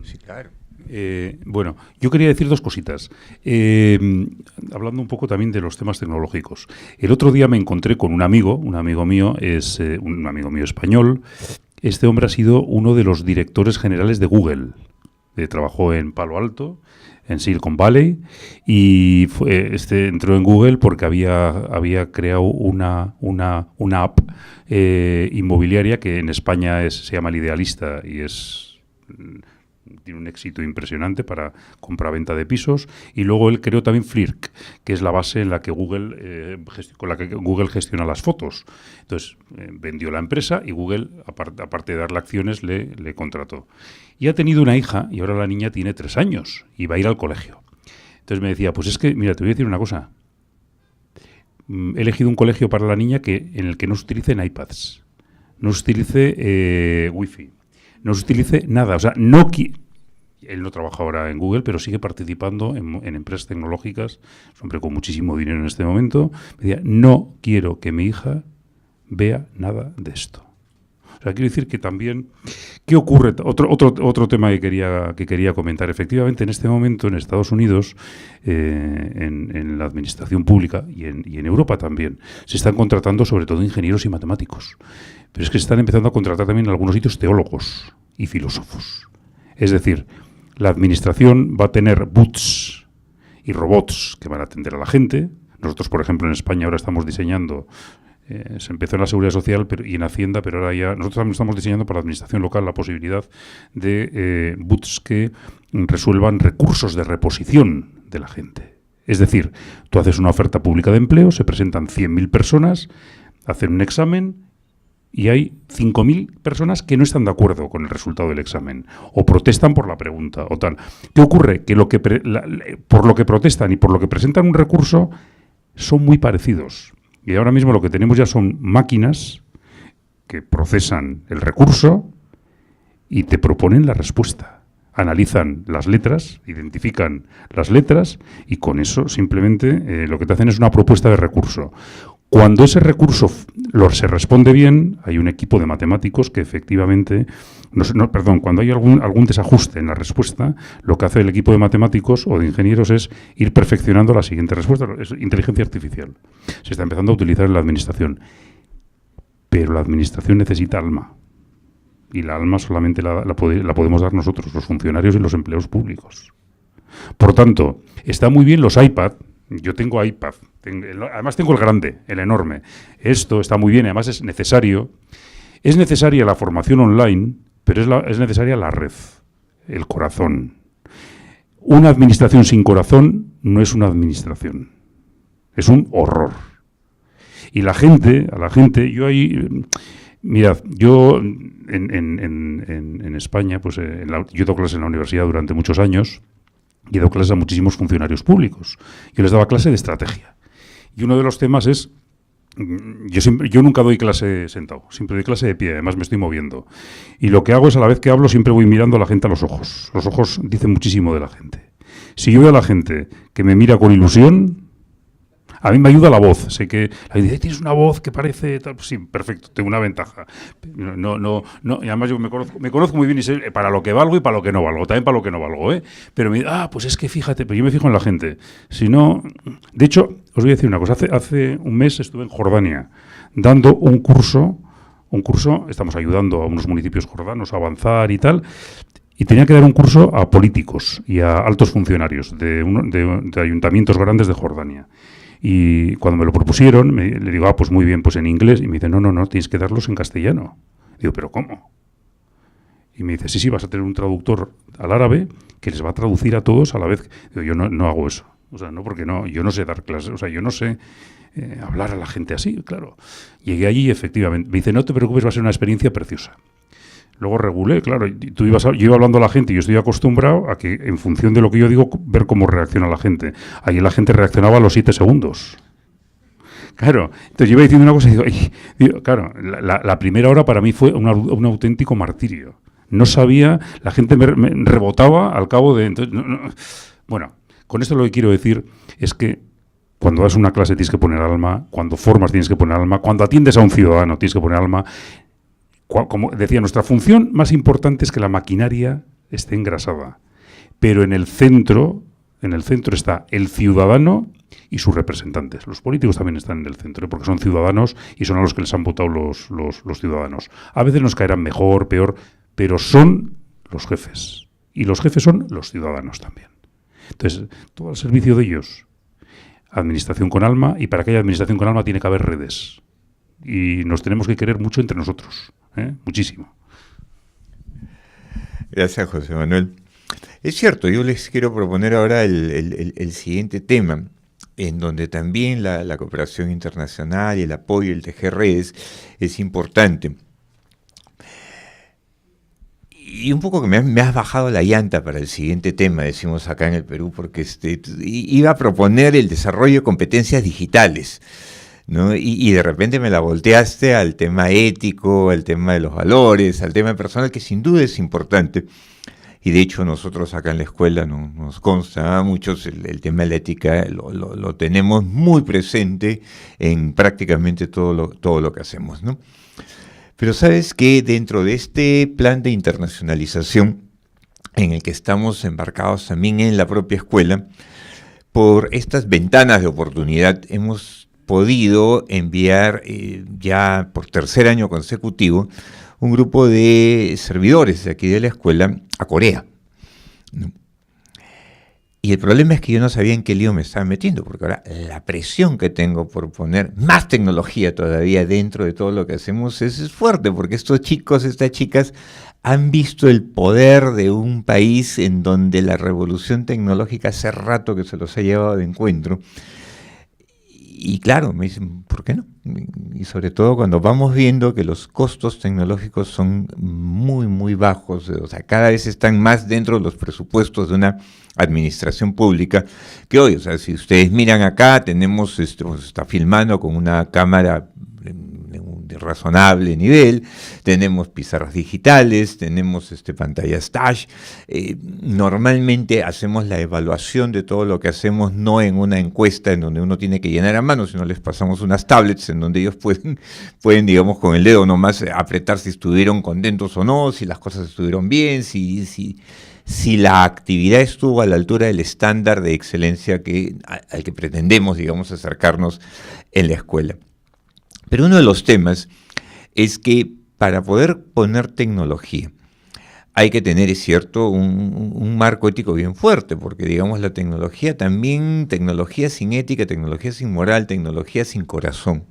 Sí, claro. Bueno, yo quería decir dos cositas. Hablando un poco también de los temas tecnológicos. El otro día me encontré con un amigo mío, es un amigo mío español. Este hombre ha sido uno de los directores generales de Google. Trabajó en Palo Alto, en Silicon Valley, y entró en Google porque había creado una app inmobiliaria que en España se llama El Idealista y tiene un éxito impresionante para compra-venta de pisos. Y luego él creó también Flirk, que es la base en la que con la que Google gestiona las fotos. Entonces vendió la empresa y Google, aparte de darle acciones, le contrató. Y ha tenido una hija y ahora la niña tiene 3 años y va a ir al colegio. Entonces me decía, pues es que, mira, te voy a decir una cosa. He elegido un colegio para la niña en el que no se utilicen iPads, no se utilice Wi-Fi, no se utilice nada. O sea, él no trabaja ahora en Google, pero sigue participando en empresas tecnológicas. Es un hombre con muchísimo dinero en este momento. Me decía, no quiero que mi hija vea nada de esto. O sea, quiero decir que también, ¿qué ocurre? Otro tema que quería comentar. Efectivamente, en este momento en Estados Unidos, en la administración pública y en Europa también, se están contratando sobre todo ingenieros y matemáticos. Pero es que se están empezando a contratar también en algunos sitios teólogos y filósofos. Es decir, la administración va a tener bots y robots que van a atender a la gente. Nosotros, por ejemplo, en España ahora estamos diseñando... se empezó en la Seguridad Social y en Hacienda, pero ahora ya nosotros también estamos diseñando para la Administración local la posibilidad de bots que resuelvan recursos de reposición de la gente. Es decir, tú haces una oferta pública de empleo, se presentan 100.000 personas, hacen un examen y hay 5.000 personas que no están de acuerdo con el resultado del examen o protestan por la pregunta o tal. ¿Qué ocurre? Que por lo que protestan y por lo que presentan un recurso son muy parecidos. Y ahora mismo lo que tenemos ya son máquinas que procesan el recurso y te proponen la respuesta. Analizan las letras, identifican las letras y con eso simplemente lo que te hacen es una propuesta de recurso. Cuando ese recurso se responde bien, hay un equipo de matemáticos que efectivamente... cuando hay algún desajuste en la respuesta, lo que hace el equipo de matemáticos o de ingenieros es ir perfeccionando la siguiente respuesta. Es inteligencia artificial. Se está empezando a utilizar en la administración. Pero la administración necesita alma. Y la alma solamente la podemos dar nosotros, los funcionarios y los empleados públicos. Por tanto, está muy bien los iPad. Yo tengo iPad. Además tengo el grande, el enorme. Esto está muy bien, además es necesario. Es necesaria la formación online, pero es necesaria la red, el corazón. Una administración sin corazón no es una administración. Es un horror. Y a la gente, yo ahí... Mirad, yo en España, pues yo he dado clases en la universidad durante muchos años y he dado clases a muchísimos funcionarios públicos. Yo les daba clase de estrategia. Y uno de los temas es Yo nunca doy clase sentado, siempre doy clase de pie, además me estoy moviendo. Y lo que hago es, a la vez que hablo, siempre voy mirando a la gente a los ojos. Los ojos dicen muchísimo de la gente. Si yo veo a la gente que me mira con ilusión, a mí me ayuda la voz. Sé que la gente dice, tienes una voz que parece tal. Pues sí, perfecto, tengo una ventaja. No, y además yo me conozco muy bien y sé para lo que valgo y para lo que no valgo. También para lo que no valgo, ¿eh? Pero me dice, pues es que fíjate, pero yo me fijo en la gente. Si no, de hecho, os voy a decir una cosa. Hace un mes estuve en Jordania dando un curso, estamos ayudando a unos municipios jordanos a avanzar y tal. Y tenía que dar un curso a políticos y a altos funcionarios de ayuntamientos grandes de Jordania. Y cuando me lo propusieron, le digo, pues muy bien, pues en inglés. Y me dice, no, tienes que darlos en castellano. Digo, ¿pero cómo? Y me dice, sí, vas a tener un traductor al árabe que les va a traducir a todos a la vez. Digo, yo no hago eso. O sea, no, porque yo no sé dar clases, o sea, yo no sé hablar a la gente así, claro. Llegué allí y efectivamente, me dice, no te preocupes, va a ser una experiencia preciosa. Luego regulé, claro, yo iba hablando a la gente y yo estoy acostumbrado a que en función de lo que yo digo, ver cómo reacciona la gente. Allí la gente reaccionaba a los 7 segundos. Claro, entonces yo iba diciendo una cosa y digo claro, la primera hora para mí fue un auténtico martirio. No sabía, la gente me rebotaba al cabo de... Entonces, Bueno, con esto lo que quiero decir es que cuando das una clase tienes que poner alma, cuando formas tienes que poner alma, cuando atiendes a un ciudadano tienes que poner alma. Como decía, nuestra función más importante es que la maquinaria esté engrasada. Pero en el centro está el ciudadano y sus representantes. Los políticos también están en el centro, porque son ciudadanos y son a los que les han votado los ciudadanos. A veces nos caerán mejor, peor, pero son los jefes. Y los jefes son los ciudadanos también. Entonces, todo al servicio de ellos. Administración con alma, y para que haya administración con alma tiene que haber redes. Y nos tenemos que querer mucho entre nosotros. Muchísimo. Gracias, José Manuel. Es cierto, yo les quiero proponer ahora el siguiente tema, en donde también la cooperación internacional y el apoyo, el tejer redes, es importante. Y un poco que me has bajado la llanta para el siguiente tema, decimos acá en el Perú, porque iba a proponer el desarrollo de competencias digitales, ¿no? Y de repente me la volteaste al tema ético, al tema de los valores, al tema personal, que sin duda es importante. Y de hecho nosotros acá en la escuela nos consta a muchos el tema de la ética, lo tenemos muy presente en prácticamente todo lo que hacemos, ¿no? Pero sabes que dentro de este plan de internacionalización en el que estamos embarcados también en la propia escuela, por estas ventanas de oportunidad hemos podido enviar ya por tercer año consecutivo un grupo de servidores de aquí de la escuela a Corea, ¿no? Y el problema es que yo no sabía en qué lío me estaba metiendo, porque ahora la presión que tengo por poner más tecnología todavía dentro de todo lo que hacemos es fuerte, porque estos chicos, estas chicas han visto el poder de un país en donde la revolución tecnológica hace rato que se los ha llevado de encuentro. Y claro, me dicen, ¿por qué no? Y sobre todo cuando vamos viendo que los costos tecnológicos son muy, muy bajos, o sea, cada vez están más dentro de los presupuestos de una administración pública, que hoy, o sea, si ustedes miran acá, tenemos, está filmando con una cámara de razonable nivel, tenemos pizarras digitales, tenemos pantallas touch. Normalmente hacemos la evaluación de todo lo que hacemos no en una encuesta en donde uno tiene que llenar a mano, sino les pasamos unas tablets en donde ellos pueden, digamos, con el dedo nomás apretar si estuvieron contentos o no, si las cosas estuvieron bien, si la actividad estuvo a la altura del estándar de excelencia al que pretendemos, digamos, acercarnos en la escuela. Pero uno de los temas es que para poder poner tecnología hay que tener, es cierto, un marco ético bien fuerte, porque digamos la tecnología también, tecnología sin ética, tecnología sin moral, tecnología sin corazón,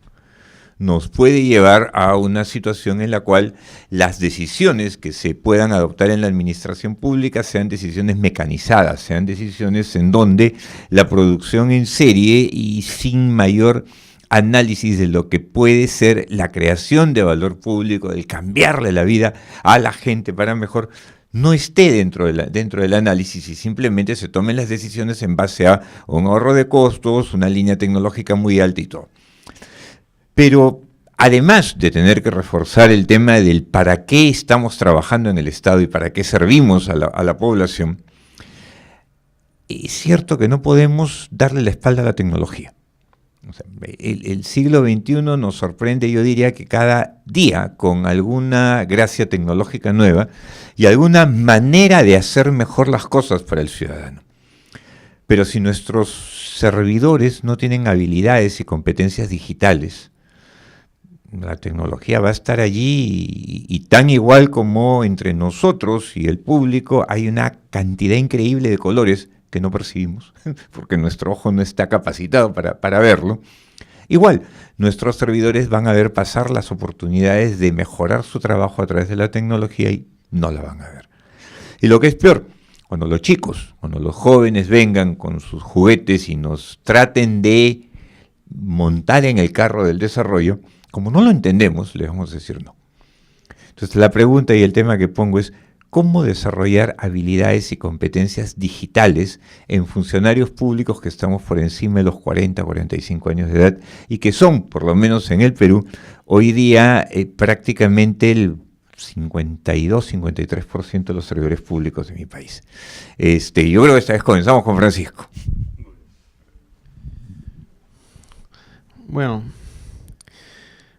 nos puede llevar a una situación en la cual las decisiones que se puedan adoptar en la administración pública sean decisiones mecanizadas, sean decisiones en donde la producción en serie y sin mayor análisis de lo que puede ser la creación de valor público, el cambiarle la vida a la gente para mejor, no esté dentro del análisis y simplemente se tomen las decisiones en base a un ahorro de costos, una línea tecnológica muy alta y todo. Pero además de tener que reforzar el tema del para qué estamos trabajando en el Estado y para qué servimos a la población, es cierto que no podemos darle la espalda a la tecnología. O sea, el siglo XXI nos sorprende, yo diría que cada día, con alguna gracia tecnológica nueva y alguna manera de hacer mejor las cosas para el ciudadano. Pero si nuestros servidores no tienen habilidades y competencias digitales, la tecnología va a estar allí y tan igual como entre nosotros y el público hay una cantidad increíble de colores que no percibimos, porque nuestro ojo no está capacitado para verlo. Igual, nuestros servidores van a ver pasar las oportunidades de mejorar su trabajo a través de la tecnología y no la van a ver. Y lo que es peor, cuando los chicos, cuando los jóvenes vengan con sus juguetes y nos traten de montar en el carro del desarrollo, como no lo entendemos, le vamos a decir no. Entonces la pregunta y el tema que pongo es cómo desarrollar habilidades y competencias digitales en funcionarios públicos que estamos por encima de los 40, 45 años de edad y que son, por lo menos en el Perú, hoy día prácticamente el 52-53% de los servidores públicos de mi país. Yo creo que esta vez comenzamos con Francisco. Bueno,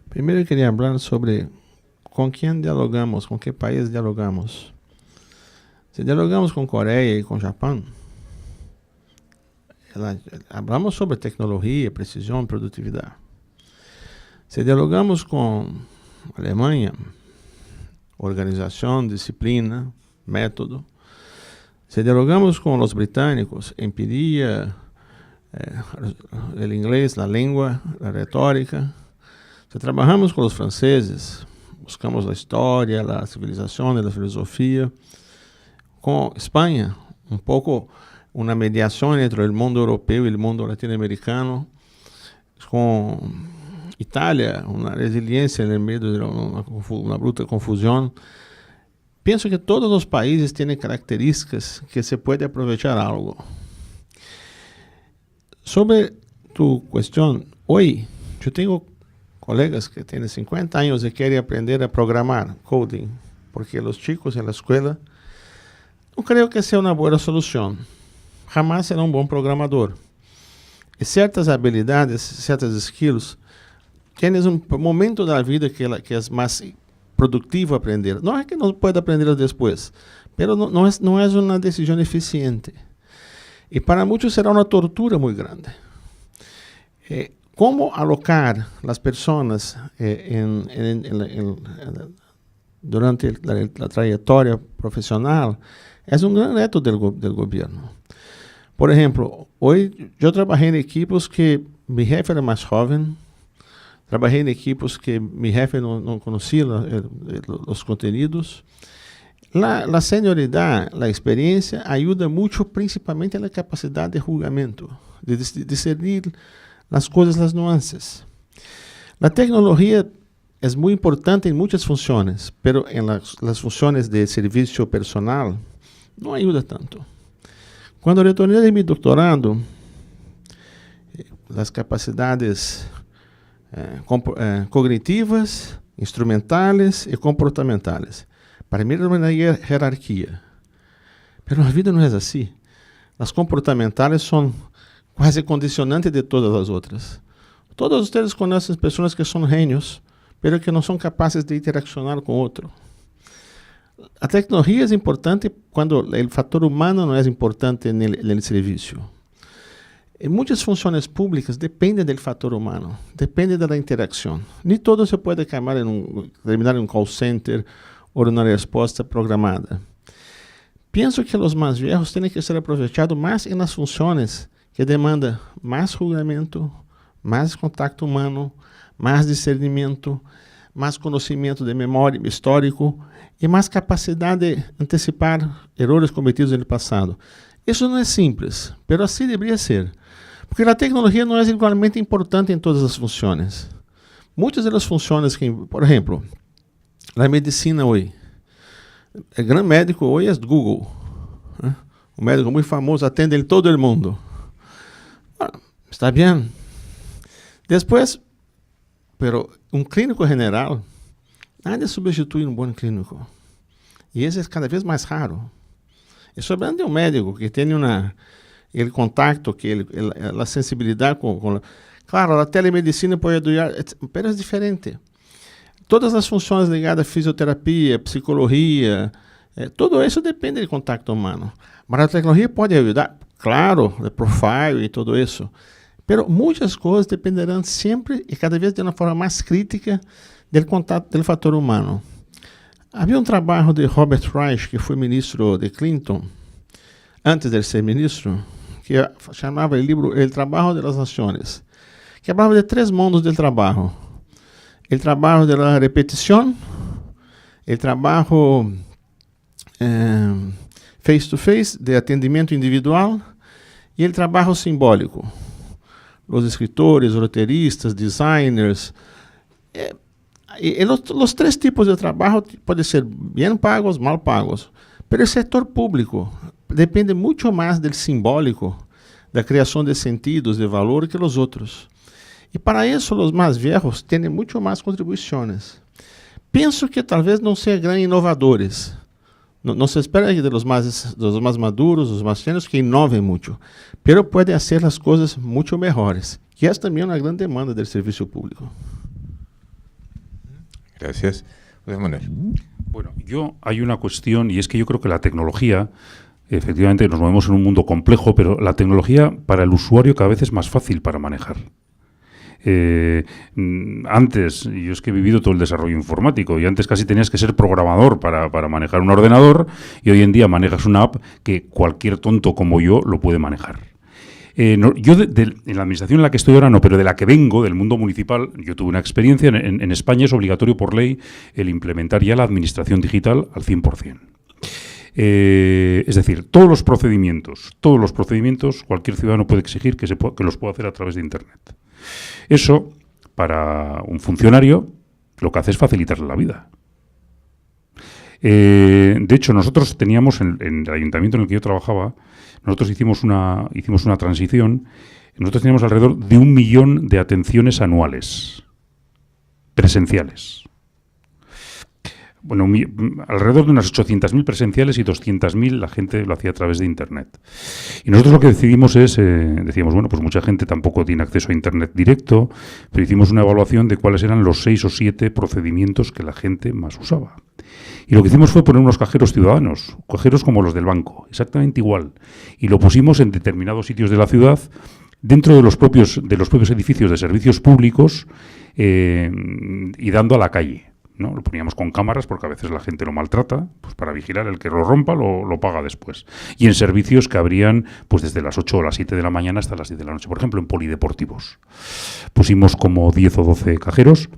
primero quería hablar sobre con quién dialogamos, con qué país dialogamos. Si dialogamos con Corea y con Japón, hablamos sobre tecnología, precisión, productividad. Si dialogamos con Alemania, organización, disciplina, método. Si dialogamos con los británicos, empiria, el inglés, la lengua, la retórica. Si trabajamos con los franceses, buscamos la historia, la civilización, la filosofía. Con España, un poco una mediación entre el mundo europeo y el mundo latinoamericano. Con Italia, una resiliencia en el medio de una bruta confusión. Pienso que todos los países tienen características que se puede aprovechar algo. Sobre tu cuestión, hoy yo tengo colegas que tienen 50 años y quieren aprender a programar, coding, porque los chicos en la escuela no creo que sea una buena solución. Jamás será un buen programador. Y ciertas habilidades, ciertas skills, tienes un momento de la vida que es más productivo aprender. No es que no pueda aprender después, pero no es una decisión eficiente. Y para muchos será una tortura muy grande. ¿Cómo alocar las personas durante la trayectoria profesional? Es un gran reto del gobierno. Por ejemplo, hoy yo trabajé en equipos que mi jefe era más joven, trabajé en equipos que mi jefe no conocía los contenidos. La senioridad, la experiencia ayuda mucho principalmente en la capacidad de juzgamiento, de discernir las cosas, las nuances. La tecnología es muy importante en muchas funciones, pero en las funciones de servicio personal no ayuda tanto. Cuando retorné de mi doctorado, las capacidades cognitivas, instrumentales y comportamentales. Para mí era una jerarquía. Pero la vida no es así. Las comportamentales son quase condicionantes de todas las otras. Todos ustedes conocen personas que son genios, pero que no son capaces de interaccionar con otro. La tecnología es importante cuando el factor humano no es importante en el servicio. En muchas funciones públicas depende del factor humano, depende de la interacción. Ni todo se puede terminar en un call center o una respuesta programada. Pienso que los más viejos tienen que ser aprovechados más en las funciones que demandan más juzgamiento, más contacto humano, más discernimiento, más conocimiento de memoria histórico y más capacidad de antecipar errores cometidos en el pasado. Eso no es simples, pero así debería ser. Porque la tecnología no es igualmente importante en todas las funciones. Muchas de las funciones que, por ejemplo, la medicina hoy, el gran médico hoy es Google. Un médico muy famoso, atende en todo el mundo. Bueno, está bien. Después, pero un clínico general, nadie sustituye un buen clínico. Y ese es cada vez más raro. Estoy hablando de un médico que tiene el contacto, la sensibilidad con claro, la telemedicina puede ayudar, pero es diferente. Todas las funciones ligadas a fisioterapia, psicología, todo eso depende del contacto humano. Mas la tecnología puede ayudar, claro, el profile y todo eso. Pero muchas cosas dependerán siempre y cada vez de una forma más crítica del contacto del factor humano. Había un trabajo de Robert Reich, que fue ministro de Clinton, antes de ser ministro, que llamaba el libro El trabajo de las naciones, que hablaba de 3 mundos del trabajo. El trabajo de la repetición, el trabajo face to face, de atendimiento individual, y el trabajo simbólico. Los escritores, roteiristas, designers. Los 3 tipos de trabajo pueden ser bien pagos, mal pagos. Pero el sector público depende mucho más del simbólico, da creación de sentidos, de valor, que los otros. Y para eso los más viejos tienen mucho más contribuciones. Pienso que tal vez no sean gran inovadores. No se espera de los más maduros, los más ancianos, que innoven mucho. Pero pueden hacer las cosas mucho mejores. Que es también una gran demanda del servicio público. Gracias. José Manuel. Bueno, hay una cuestión, y es que yo creo que la tecnología, efectivamente nos movemos en un mundo complejo, pero la tecnología para el usuario cada vez es más fácil para manejar. Antes, yo es que he vivido todo el desarrollo informático, y antes casi tenías que ser programador para manejar un ordenador, y hoy en día manejas una app que cualquier tonto como yo lo puede manejar. Yo en la administración en la que estoy ahora no, pero de la que vengo, del mundo municipal, yo tuve una experiencia. En España es obligatorio por ley el implementar ya la administración digital al 100%. Es decir, todos los procedimientos, cualquier ciudadano puede exigir que los pueda hacer a través de Internet. Eso, para un funcionario, lo que hace es facilitarle la vida. De hecho, nosotros teníamos, en el ayuntamiento en el que yo trabajaba, nosotros hicimos una transición. Nosotros teníamos alrededor de 1 millón de atenciones anuales, presenciales. Bueno, alrededor de unas 800.000 presenciales y 200.000 la gente lo hacía a través de Internet. Y nosotros lo que decidimos es, decíamos, bueno, pues mucha gente tampoco tiene acceso a Internet directo, pero hicimos una evaluación de cuáles eran los 6 o 7 procedimientos que la gente más usaba. Y lo que hicimos fue poner unos cajeros ciudadanos, cajeros como los del banco, exactamente igual. Y lo pusimos en determinados sitios de la ciudad, dentro de los propios edificios de servicios públicos, y dando a la calle, ¿no? Lo poníamos con cámaras porque a veces la gente lo maltrata, pues para vigilar, el que lo rompa lo paga después. Y en servicios que abrían pues desde las 8 o las 7 de la mañana hasta las 10 de la noche. Por ejemplo, en polideportivos. Pusimos como 10 o 12 cajeros.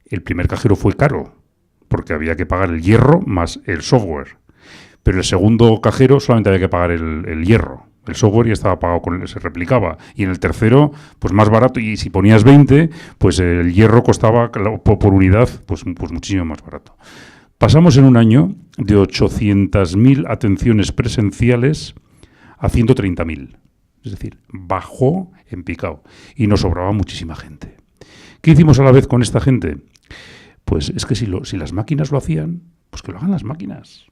El primer cajero fue caro, porque había que pagar el hierro más el software. Pero el segundo cajero solamente había que pagar el hierro. El software ya estaba pagado, se replicaba. Y en el tercero, pues más barato. Y si ponías 20, pues el hierro costaba por unidad pues muchísimo más barato. Pasamos en un año de 800.000 atenciones presenciales a 130.000. Es decir, bajó en picado. Y nos sobraba muchísima gente. ¿Qué hicimos a la vez con esta gente? Pues es que si las máquinas lo hacían, pues que lo hagan las máquinas.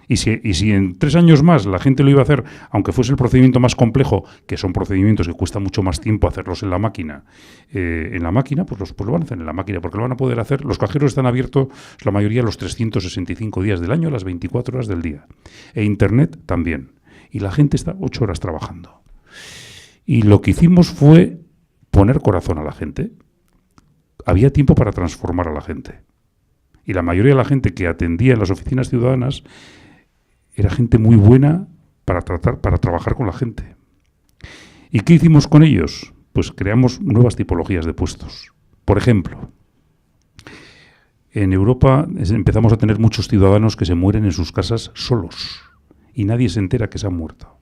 Y si en 3 años más la gente lo iba a hacer, aunque fuese el procedimiento más complejo, que son procedimientos que cuesta mucho más tiempo hacerlos en la máquina, pues lo van a hacer en la máquina, porque lo van a poder hacer. Los cajeros están abiertos, la mayoría, los 365 días del año, las 24 horas del día. E Internet también. Y la gente está 8 horas trabajando. Y lo que hicimos fue poner corazón a la gente. Había tiempo para transformar a la gente. Y la mayoría de la gente que atendía en las oficinas ciudadanas era gente muy buena para trabajar con la gente. ¿Y qué hicimos con ellos? Pues creamos nuevas tipologías de puestos. Por ejemplo, en Europa empezamos a tener muchos ciudadanos que se mueren en sus casas solos y nadie se entera que se han muerto.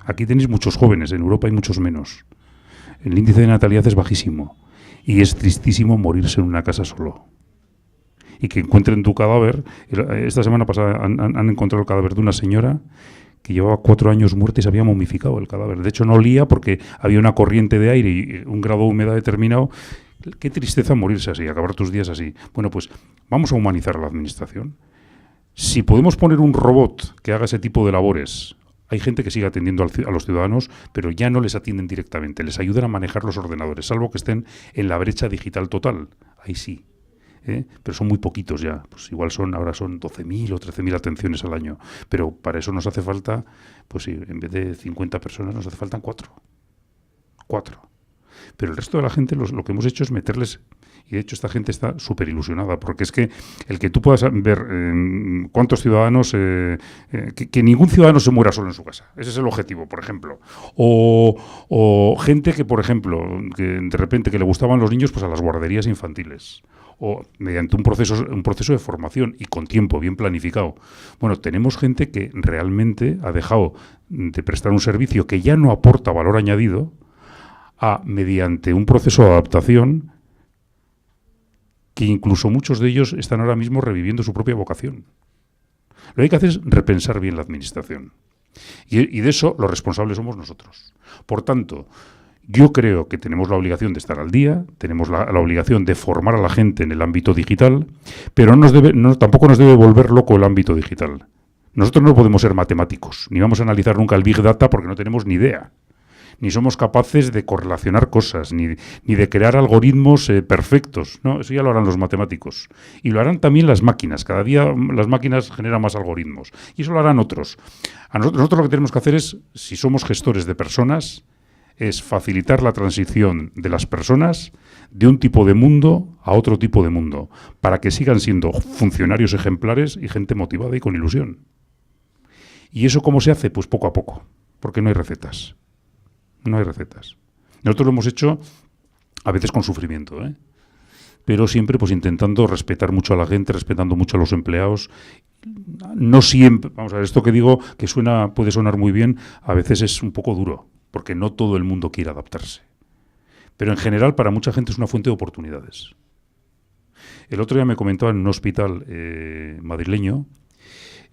Aquí tenéis muchos jóvenes, en Europa hay muchos menos. El índice de natalidad es bajísimo y es tristísimo morirse en una casa solo. Y que encuentren tu cadáver. Esta semana pasada han encontrado el cadáver de una señora que llevaba 4 años muerta y se había momificado el cadáver. De hecho, no olía porque había una corriente de aire y un grado de humedad determinado. Qué tristeza morirse así, acabar tus días así. Bueno, pues vamos a humanizar a la administración. Si podemos poner un robot que haga ese tipo de labores, hay gente que sigue atendiendo a los ciudadanos, pero ya no les atienden directamente, les ayudan a manejar los ordenadores, salvo que estén en la brecha digital total. Ahí sí. Pero son muy poquitos ya, pues igual ahora son 12.000 o 13.000 atenciones al año, pero para eso nos hace falta, pues sí, en vez de 50 personas nos hace faltan 4. Pero el resto de la gente lo que hemos hecho es meterles, y de hecho esta gente está súper ilusionada, porque es que el que tú puedas ver cuántos ciudadanos, que ningún ciudadano se muera solo en su casa, ese es el objetivo, por ejemplo, o gente que, por ejemplo, que de repente que le gustaban los niños, pues a las guarderías infantiles, o mediante un proceso de formación y con tiempo bien planificado. Bueno, tenemos gente que realmente ha dejado de prestar un servicio que ya no aporta valor añadido mediante un proceso de adaptación que incluso muchos de ellos están ahora mismo reviviendo su propia vocación. Lo que hay que hacer es repensar bien la administración. Y de eso los responsables somos nosotros. Por tanto, yo creo que tenemos la obligación de estar al día, tenemos la obligación de formar a la gente en el ámbito digital, pero tampoco nos debe volver loco el ámbito digital. Nosotros no podemos ser matemáticos, ni vamos a analizar nunca el Big Data porque no tenemos ni idea. Ni somos capaces de correlacionar cosas, ni de crear algoritmos perfectos. No, eso ya lo harán los matemáticos. Y lo harán también las máquinas. Cada día las máquinas generan más algoritmos. Y eso lo harán otros. Nosotros lo que tenemos que hacer es, si somos gestores de personas, es facilitar la transición de las personas de un tipo de mundo a otro tipo de mundo, para que sigan siendo funcionarios ejemplares y gente motivada y con ilusión. ¿Y eso cómo se hace? Pues poco a poco, porque no hay recetas. No hay recetas. Nosotros lo hemos hecho a veces con sufrimiento, pero siempre pues intentando respetar mucho a la gente, respetando mucho a los empleados. No siempre, vamos a ver, esto que digo que puede sonar muy bien, a veces es un poco duro, porque no todo el mundo quiere adaptarse. Pero en general para mucha gente es una fuente de oportunidades. El otro día me comentaba en un hospital madrileño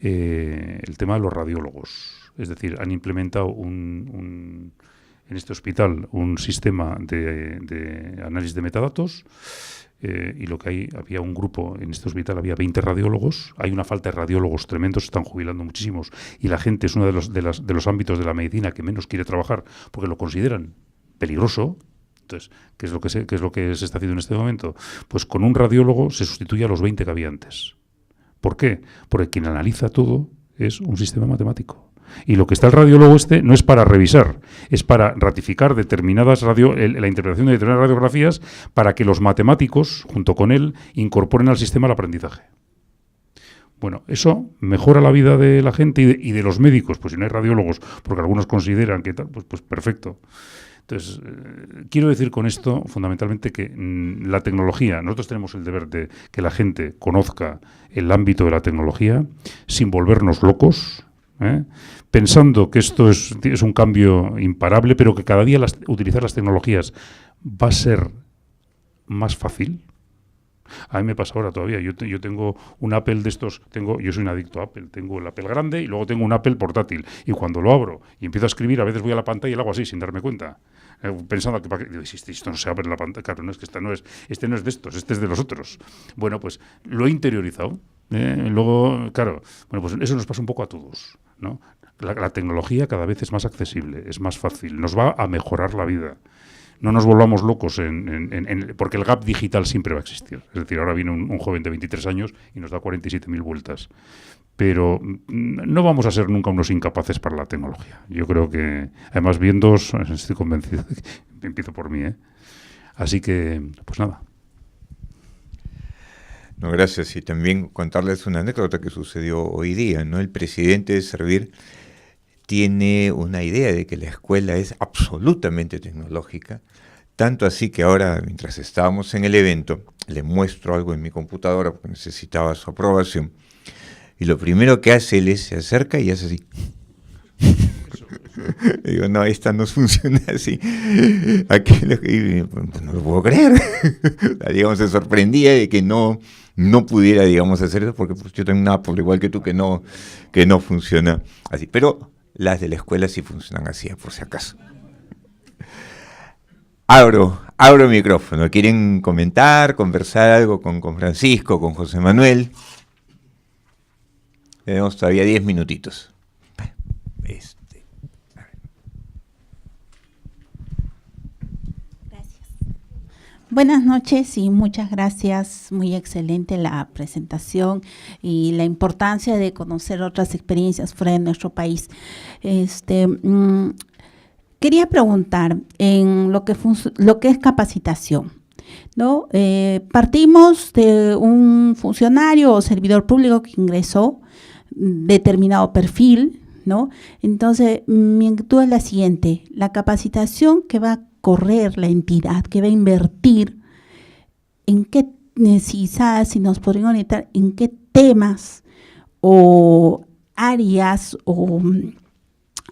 el tema de los radiólogos. Es decir, han implementado en este hospital un sistema de análisis de metadatos y lo que había un grupo, en este hospital había 20 radiólogos, hay una falta de radiólogos tremendos, se están jubilando muchísimos y la gente es uno de los ámbitos de la medicina que menos quiere trabajar porque lo consideran peligroso. Entonces, ¿qué es lo que se está haciendo en este momento? Pues con un radiólogo se sustituye a los 20 que había antes. ¿Por qué? Porque quien analiza todo es un sistema matemático. Y lo que está el radiólogo no es para revisar, es para ratificar la interpretación de determinadas radiografías para que los matemáticos, junto con él, incorporen al sistema el aprendizaje. Bueno, eso mejora la vida de la gente y de los médicos, pues si no hay radiólogos, porque algunos consideran que tal, pues perfecto. Entonces, quiero decir con esto, fundamentalmente, que la tecnología, nosotros tenemos el deber de que la gente conozca el ámbito de la tecnología sin volvernos locos, pensando que esto es un cambio imparable, pero que cada día utilizar las tecnologías va a ser más fácil. A mí me pasa ahora todavía, yo tengo un Apple de estos, yo soy un adicto a Apple, tengo el Apple grande y luego tengo un Apple portátil, y cuando lo abro y empiezo a escribir, a veces voy a la pantalla y lo hago así, sin darme cuenta, pensando que si esto no se abre en la pantalla, claro, no es que este no es de estos, este es de los otros. Bueno, pues lo he interiorizado, luego, claro, bueno, pues eso nos pasa un poco a todos, ¿no? La tecnología cada vez es más accesible, es más fácil, nos va a mejorar la vida. No nos volvamos locos porque el gap digital siempre va a existir. Es decir, ahora viene un joven de 23 años y nos da 47.000 vueltas. Pero no vamos a ser nunca unos incapaces para la tecnología. Yo creo que, además, viéndoos, estoy convencido de que empiezo por mí. Así que, pues nada. No, gracias. Y también contarles una anécdota que sucedió hoy día, ¿no? El presidente de Servir tiene una idea de que la escuela es absolutamente tecnológica, tanto así que ahora, mientras estábamos en el evento, le muestro algo en mi computadora porque necesitaba su aprobación, y lo primero que hace él es se acerca y hace así. Digo, no, esta no funciona así. No lo puedo creer. Digamos, se sorprendía de que no pudiera, digamos, hacer eso, porque pues, yo tengo un Apple igual que tú que no funciona así. Pero Las de la escuela sí funcionan así, por si acaso. Abro micrófono. ¿Quieren comentar, conversar algo con Francisco, con José Manuel? Tenemos todavía 10 minutitos. Gracias. Buenas noches y muchas gracias. Muy excelente la presentación y la importancia de conocer otras experiencias fuera de nuestro país. Quería preguntar en lo que es capacitación, ¿no? Partimos de un funcionario o servidor público que ingresó determinado perfil, ¿no? Entonces, mi inquietud es la siguiente: la capacitación que va a correr la entidad, que va a invertir, ¿en qué necesidades, si nos podrían orientar, en qué temas o áreas o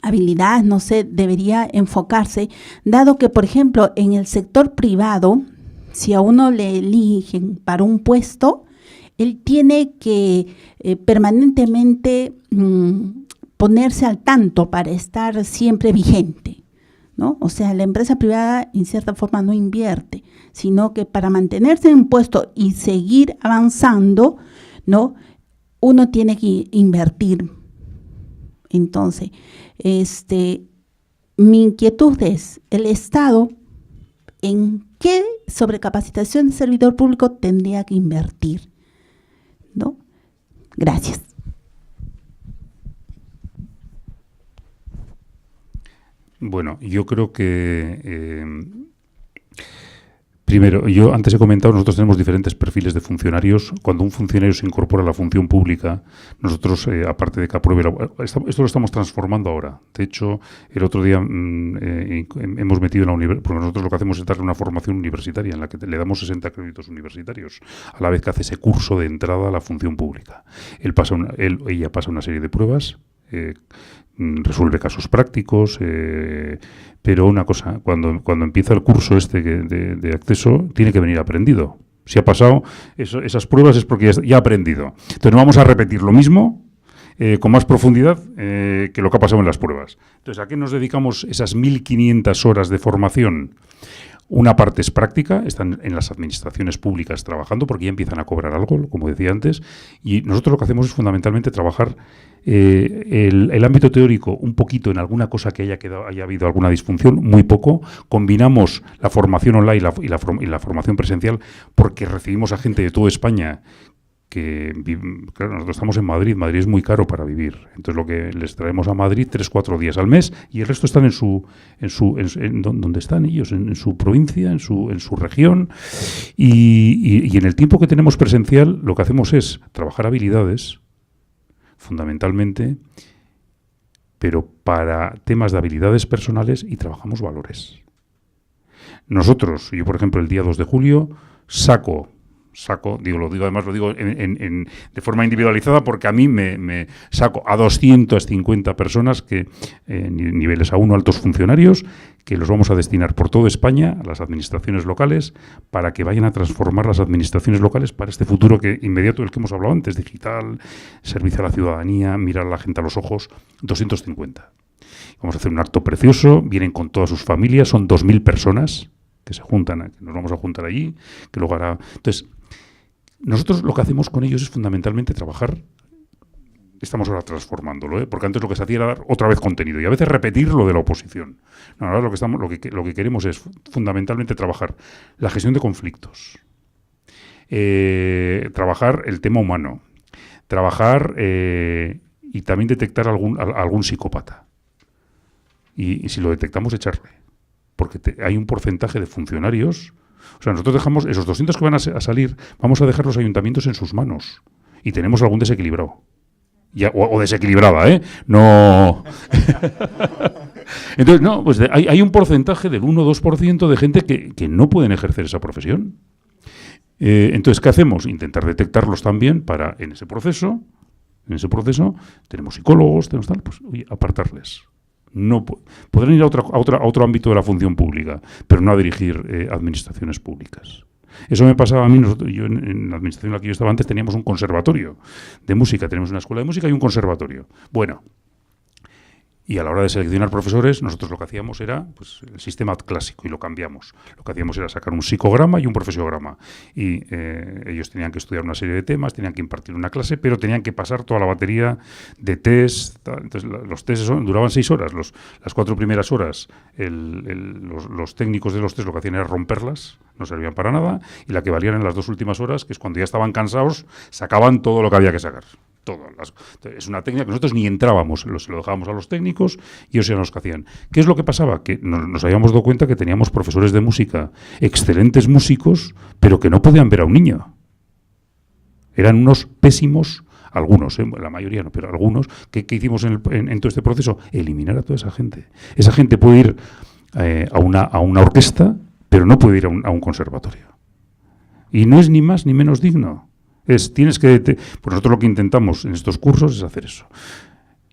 habilidades, no sé, debería enfocarse, dado que, por ejemplo, en el sector privado, si a uno le eligen para un puesto, él tiene que permanentemente ponerse al tanto para estar siempre vigente, ¿no? O sea, la empresa privada en cierta forma no invierte, sino que para mantenerse en un puesto y seguir avanzando, ¿no? Uno tiene que invertir. Entonces, mi inquietud es, ¿el Estado en qué sobrecapacitación de servidor público tendría que invertir? ¿No? Gracias. Bueno, yo creo que primero, yo antes he comentado, nosotros tenemos diferentes perfiles de funcionarios. Cuando un funcionario se incorpora a la función pública, nosotros, aparte de que apruebe, esto lo estamos transformando ahora. De hecho, el otro día hemos metido en la universidad, porque nosotros lo que hacemos es darle una formación universitaria en la que le damos 60 créditos universitarios, a la vez que hace ese curso de entrada a la función pública. Ella pasa una serie de pruebas, resuelve casos prácticos, pero una cosa, cuando empieza el curso de acceso, tiene que venir aprendido. Si ha pasado esas pruebas es porque ya ha aprendido. Entonces no vamos a repetir lo mismo con más profundidad que lo que ha pasado en las pruebas. Entonces, ¿a qué nos dedicamos esas 1.500 horas de formación? Una parte es práctica, están en las administraciones públicas trabajando porque ya empiezan a cobrar algo, como decía antes, y nosotros lo que hacemos es fundamentalmente trabajar el ámbito teórico un poquito en alguna cosa que haya habido alguna disfunción, muy poco. Combinamos la formación online y la formación presencial porque recibimos a gente de toda España que, claro, nosotros estamos en Madrid. Madrid es muy caro para vivir. Entonces lo que les traemos a Madrid 3-4 días al mes y el resto están en donde están ellos, en su provincia, en su región. Y en el tiempo que tenemos presencial, lo que hacemos es trabajar habilidades, fundamentalmente, pero para temas de habilidades personales, y trabajamos valores. Nosotros, yo por ejemplo, el día 2 de julio saco, lo digo de forma individualizada porque a mí me saco a 250 personas niveles A1 altos funcionarios, que los vamos a destinar por toda España a las administraciones locales para que vayan a transformar las administraciones locales para este futuro inmediato del que hemos hablado antes, digital, servicio a la ciudadanía, mirar a la gente a los ojos. 250. Vamos a hacer un acto precioso, vienen con todas sus familias, son 2.000 personas que se juntan, que nos vamos a juntar allí, que luego hará. Entonces, nosotros lo que hacemos con ellos es fundamentalmente trabajar. Estamos ahora transformándolo, porque antes lo que se hacía era dar otra vez contenido y a veces repetir lo de la oposición. No, ahora lo que queremos es fundamentalmente trabajar la gestión de conflictos, trabajar el tema humano, trabajar y también detectar algún psicópata. Y si lo detectamos, echarle. Porque hay un porcentaje de funcionarios. O sea, nosotros dejamos esos 200 que van a salir, vamos a dejar los ayuntamientos en sus manos. Y tenemos algún desequilibrado. O desequilibrada, ¿eh? No. Entonces, no, pues hay un porcentaje del 1 o 2% de gente que no pueden ejercer esa profesión. Entonces, ¿qué hacemos? Intentar detectarlos también para, en ese proceso, tenemos psicólogos, tenemos tal, pues, oye, apartarles. No podrán ir a otro ámbito de la función pública, pero no a dirigir administraciones públicas. Eso me pasaba a mí. Yo en la administración en la que yo estaba antes teníamos un conservatorio de música, tenemos una escuela de música y un conservatorio. Bueno, Y a la hora de seleccionar profesores, nosotros lo que hacíamos era pues, el sistema clásico y lo cambiamos. Lo que hacíamos era sacar un psicograma y un profesiograma. Y ellos tenían que estudiar una serie de temas, tenían que impartir una clase, pero tenían que pasar toda la batería de test. Entonces, los test duraban 6 horas. Las 4 primeras horas, los técnicos de los test lo que hacían era romperlas, no servían para nada. Y la que valían en las 2 últimas horas, que es cuando ya estaban cansados, sacaban todo lo que había que sacar. Es una técnica que nosotros ni entrábamos, se lo dejábamos a los técnicos y ellos eran los que hacían. ¿Qué es lo que pasaba? Que nos habíamos dado cuenta que teníamos profesores de música, excelentes músicos, pero que no podían ver a un niño. Eran unos pésimos, algunos, la mayoría no, pero algunos. ¿Qué hicimos en todo este proceso? Eliminar a toda esa gente. Esa gente puede ir a una orquesta, pero no puede ir a un conservatorio. Y no es ni más ni menos digno. Pues nosotros lo que intentamos en estos cursos es hacer eso.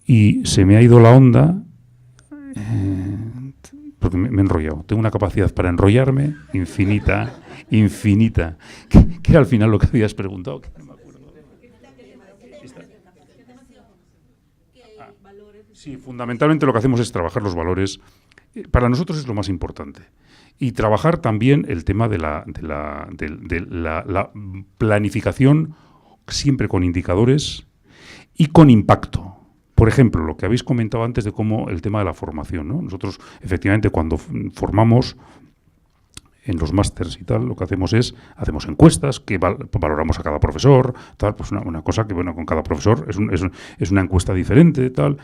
Y se me ha ido la onda, porque me he enrollado. Tengo una capacidad para enrollarme infinita. ¿Qué era al final lo que habías preguntado? No me acuerdo. Sí, fundamentalmente lo que hacemos es trabajar los valores. Para nosotros es lo más importante. Y trabajar también el tema de la planificación, siempre con indicadores y con impacto. Por ejemplo, lo que habéis comentado antes de cómo el tema de la formación, ¿no? Nosotros, efectivamente, cuando formamos en los másters y tal, lo que hacemos hacemos encuestas, que valoramos a cada profesor, tal, pues una cosa que, bueno, con cada profesor es una encuesta diferente, tal,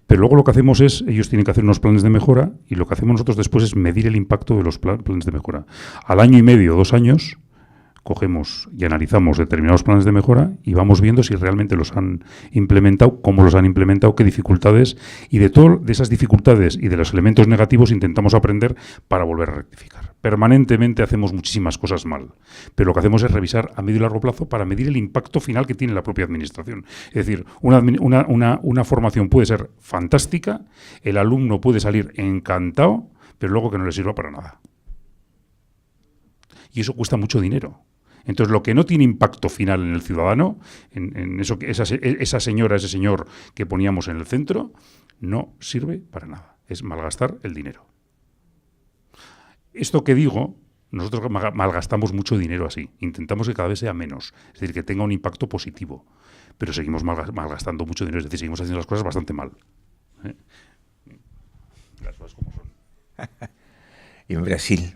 pero luego lo que hacemos ellos tienen que hacer unos planes de mejora y lo que hacemos nosotros después es medir el impacto de los planes de mejora. Al año y medio, 2 años, cogemos y analizamos determinados planes de mejora y vamos viendo si realmente los han implementado, cómo los han implementado, qué dificultades, y de esas dificultades y de los elementos negativos intentamos aprender para volver a rectificar. Permanentemente hacemos muchísimas cosas mal, pero lo que hacemos es revisar a medio y largo plazo para medir el impacto final que tiene la propia administración. Es decir, una formación puede ser fantástica, el alumno puede salir encantado, pero luego que no le sirva para nada. Y eso cuesta mucho dinero. Entonces, lo que no tiene impacto final en el ciudadano, en eso que esa señora, ese señor que poníamos en el centro, no sirve para nada. Es malgastar el dinero. Esto que digo, nosotros malgastamos mucho dinero así. Intentamos que cada vez sea menos. Es decir, que tenga un impacto positivo. Pero seguimos malgastando mucho dinero. Es decir, seguimos haciendo las cosas bastante mal. Las cosas como son. Y en Brasil...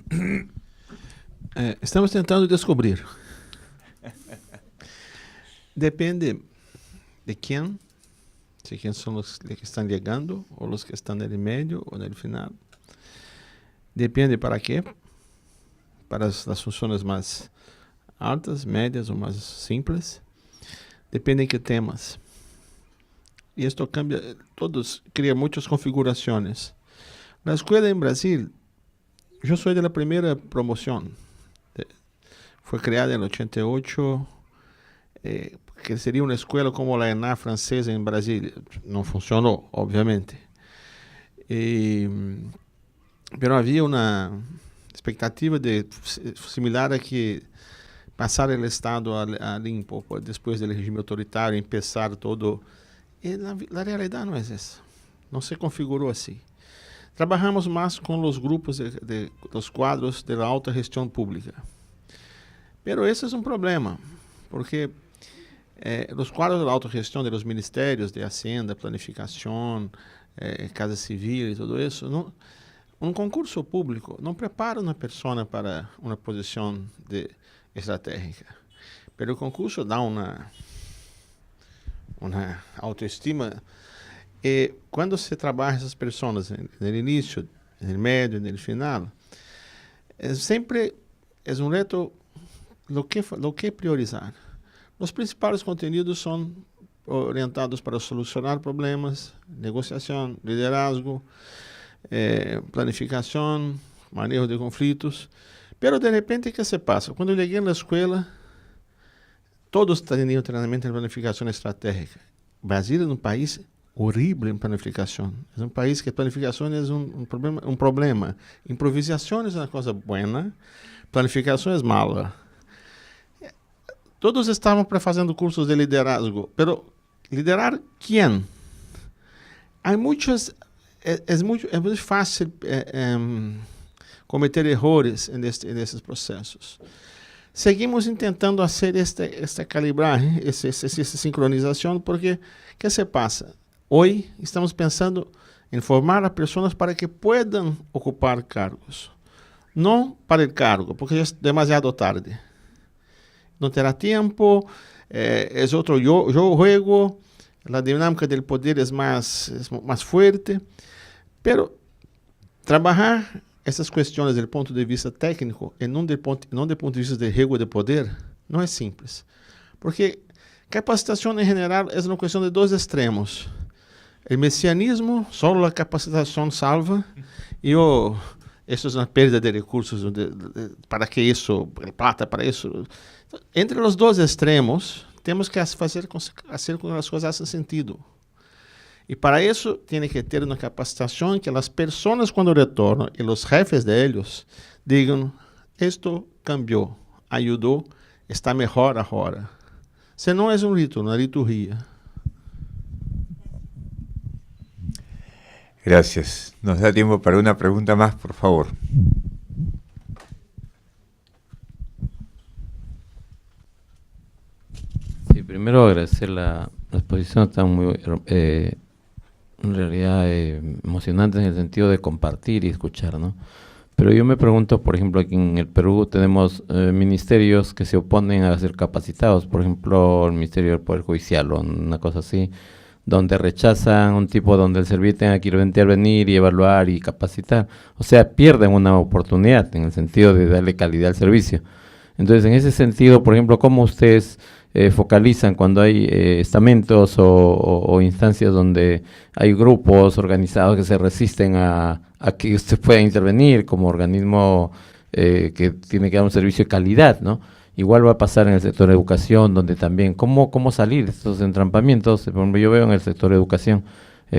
Estamos tentando descobrir. Depende de quién, si quién son los que están llegando o los que están en el medio o en el final. Depende para qué. Para las funciones más altas, medias o más simples. Depende de qué temas. Y esto cambia, crea muchas configuraciones. La escuela en Brasil, yo soy de la primera promoción. Fue creada en el 88, que sería una escuela como la ENA francesa en Brasil. No funcionó, obviamente. Pero había una expectativa similar a que pasar el Estado a limpo después del régimen autoritario, empezar todo. Y la realidad no es esa. No se configuró así. Trabajamos más con los grupos de los cuadros de la alta gestión pública. Pero ese es un problema, porque los cuadros de la autogestión de los ministerios de Hacienda, Planificación, Casa Civil y todo eso, ¿no? Un concurso público no prepara una persona para una posición estratégica, pero el concurso da una autoestima. Cuando se trabaja esas personas en el inicio, en el medio, en el final, siempre es un reto lo que priorizar. Los principales contenidos son orientados para solucionar problemas, negociación, liderazgo, planificación, manejo de conflitos. Pero de repente, ¿qué se pasa? Cuando llegué a la escuela, todos tenían entrenamiento en planificación estratégica. Brasil es un país horrible en planificación. Es un país que planificación es un problema. Improvisación es una cosa buena, planificación es mala. Todos estavam fazendo cursos de liderazgo, pero liderar quem? Há muitas es muy fácil cometer errores nesses processos. Seguimos intentando fazer esta calibragem, essa sincronização, porque ¿qué se pasa? Hoy estamos pensando em formar a pessoas para que puedan ocupar cargos. Não para o cargo, porque já é demasiado tarde. Não terá tempo, é outro jogo, a dinâmica do poder é mais forte. Pero trabalhar essas questões do ponto de vista técnico e não do ponto de vista de rego de poder não é simples. Porque capacitação em geral é uma questão de dois extremos. O messianismo, só a capacitação salva, e isso é uma perda de recursos, para que isso, plata para isso. Entre os dois extremos, temos que fazer com que as coisas façam sentido. E para isso, tem que ter uma capacitação em que as pessoas, quando retornam, e os jefes deles, digam, isto cambiou, ajudou, está melhor agora. Senão é um rito, uma liturgia. Gracias. Nos da tiempo para una pregunta más, por favor. Sí, primero agradecer la exposición, está muy, en realidad, emocionante en el sentido de compartir y escuchar, ¿no? Pero yo me pregunto, por ejemplo, aquí en el Perú tenemos ministerios que se oponen a ser capacitados, por ejemplo, el Ministerio del Poder Judicial o una cosa así, donde rechazan un tipo donde el servicio tenga que intervenir y evaluar y capacitar. O sea, pierden una oportunidad en el sentido de darle calidad al servicio. Entonces, en ese sentido, por ejemplo, ¿cómo ustedes focalizan cuando hay estamentos o instancias donde hay grupos organizados que se resisten a que usted pueda intervenir como organismo que tiene que dar un servicio de calidad, ¿no? Igual va a pasar en el sector de educación, donde también, ¿cómo salir de estos entrampamientos? Por ejemplo, yo veo en el sector de educación,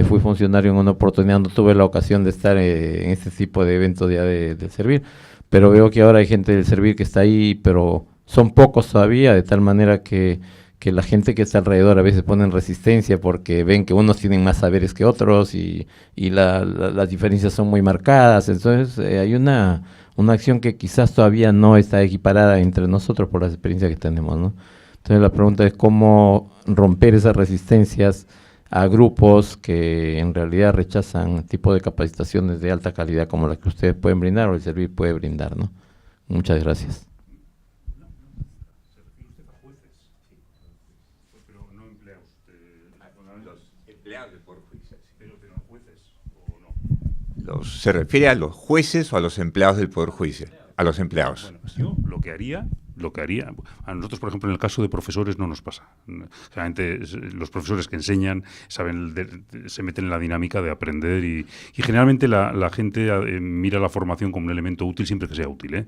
fui funcionario en una oportunidad, no tuve la ocasión de estar en este tipo de eventos ya del servir, pero veo que ahora hay gente del servir que está ahí, pero son pocos todavía, de tal manera que la gente que está alrededor a veces pone en resistencia porque ven que unos tienen más saberes que otros y las diferencias son muy marcadas. Entonces hay una acción que quizás todavía no está equiparada entre nosotros por las experiencias que tenemos, ¿no? Entonces la pregunta es cómo romper esas resistencias a grupos que en realidad rechazan tipo de capacitaciones de alta calidad como las que ustedes pueden brindar o el servir puede brindar, ¿no? Muchas gracias. ¿Se refiere a los jueces o a los empleados del Poder Judicial? A los empleados. Bueno, yo lo que haría, a nosotros, por ejemplo, en el caso de profesores no nos pasa. Generalmente los profesores que enseñan se meten en la dinámica de aprender y generalmente la gente mira la formación como un elemento útil siempre que sea útil, ¿eh?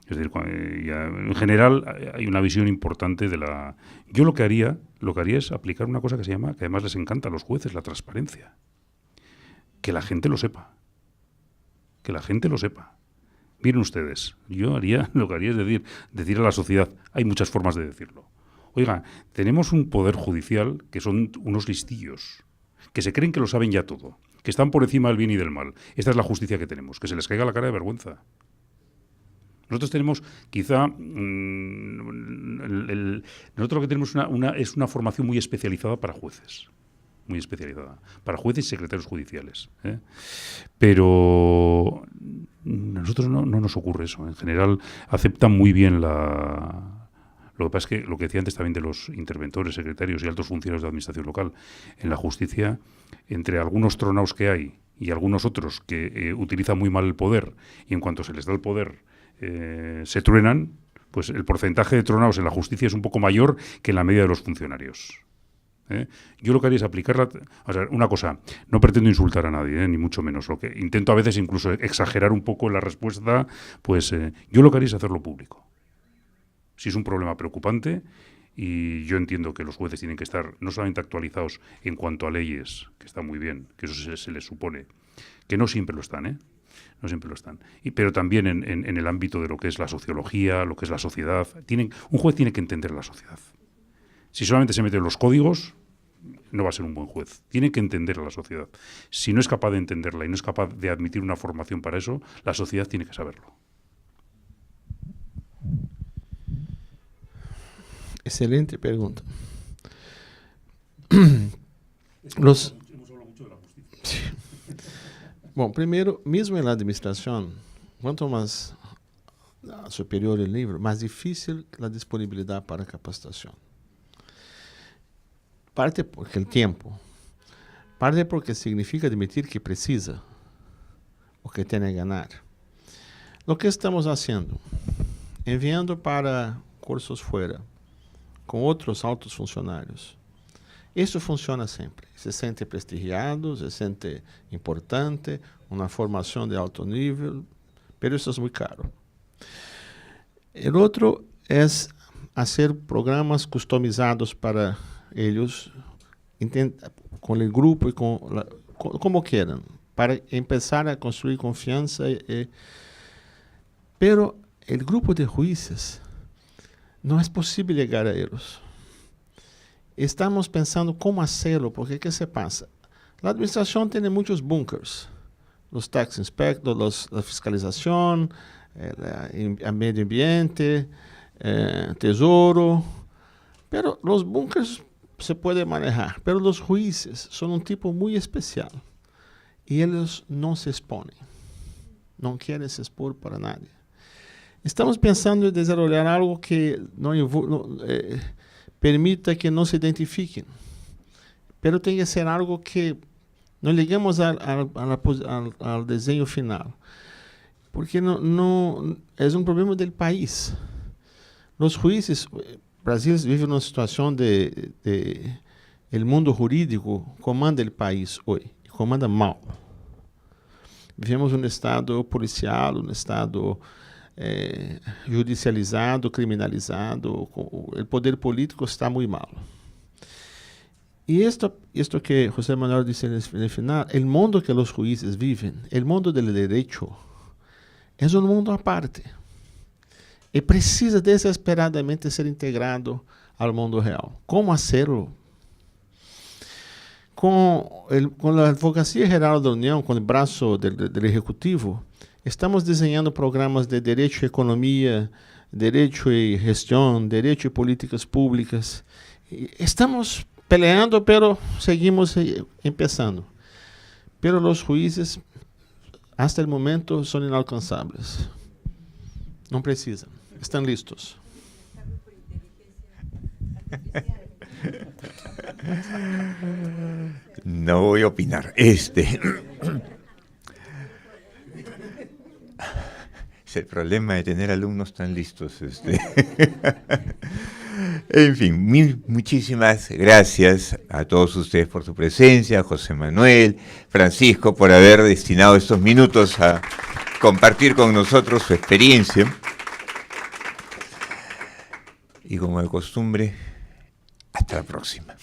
Es decir, en general hay una visión importante de la... Yo lo que haría es aplicar una cosa que se llama, que además les encanta a los jueces, la transparencia. Que la gente lo sepa. Que la gente lo sepa. Miren ustedes, yo haría lo que haría es decir a la sociedad, hay muchas formas de decirlo. Oiga, tenemos un poder judicial que son unos listillos, que se creen que lo saben ya todo, que están por encima del bien y del mal. Esta es la justicia que tenemos, que se les caiga la cara de vergüenza. Nosotros tenemos, quizá, nosotros lo que tenemos es una formación muy especializada para jueces. Muy especializada, para jueces y secretarios judiciales, ¿eh? Pero a nosotros no nos ocurre eso. En general aceptan muy bien Lo que pasa es que lo que decía antes también de los interventores, secretarios y altos funcionarios de administración local en la justicia, entre algunos tronaos que hay y algunos otros que utilizan muy mal el poder y en cuanto se les da el poder se truenan, pues el porcentaje de tronaos en la justicia es un poco mayor que en la media de los funcionarios. Yo lo que haría es aplicarla, o sea, una cosa, no pretendo insultar a nadie, ni mucho menos, lo que intento a veces incluso exagerar un poco en la respuesta, pues yo lo que haría es hacerlo público. Si es un problema preocupante, y yo entiendo que los jueces tienen que estar no solamente actualizados en cuanto a leyes, que está muy bien, que eso se les supone, que no siempre lo están, no siempre lo están, pero también en el ámbito de lo que es la sociología, lo que es la sociedad, un juez tiene que entender la sociedad. Si solamente se meten los códigos, no va a ser un buen juez. Tiene que entender a la sociedad. Si no es capaz de entenderla y no es capaz de admitir una formación para eso, la sociedad tiene que saberlo. Excelente pregunta. Hemos hablado mucho de la justicia. Bom, primeiro, mesmo na administração, quanto mais superior o nível, mais difícil a disponibilidade para capacitação. Parte porque o tempo, parte porque significa admitir que precisa, o que tem a ganhar. O que estamos fazendo? Enviando para cursos fora, com outros altos funcionários. Isso funciona sempre. Se sente prestigiado, se sente importante, uma formação de alto nível, mas isso é muito caro. O outro é fazer programas customizados para eles, com o grupo e como queiram, para começar a construir confiança. Pero o grupo de juízes não é possível chegar a eles. Estamos pensando como hacerlo, porque ¿qué se pasa? La administración tiene muchos bunkers, los tax inspectors, la fiscalización, el medio ambiente, tesoro, pero los bunkers se puede manejar, pero los jueces son un tipo muy especial y ellos no se exponen, no quieren se expor para nadie. Estamos pensando en desarrollar algo que permita que não se identifiquem. Pero tem que ser algo que não ligamos ao desenho final. Porque não é um problema do país. Os juízes, o Brasil vive numa situação o mundo jurídico comanda o país hoje, e comanda mal. Vivemos um estado policial, um estado judicializado, criminalizado, o poder político está muito mal. E isto que José Manuel disse no final, o mundo que os juízes vivem, o mundo do direito, é um mundo à parte. E precisa desesperadamente ser integrado ao mundo real. Como fazê-lo? Com a Advocacia Geral da União, com o braço do Executivo, estamos desenhando programas de direito e economia, direito e gestão, direito e políticas públicas. Estamos peleando, pero seguimos começando. Pero os juízes, hasta o momento, são inalcançáveis. Não precisam. Estão listos. No voy a opinar. Es el problema de tener alumnos tan listos. En fin, muchísimas gracias a todos ustedes por su presencia, José Manuel, Francisco, por haber destinado estos minutos a compartir con nosotros su experiencia. Y como de costumbre, hasta la próxima.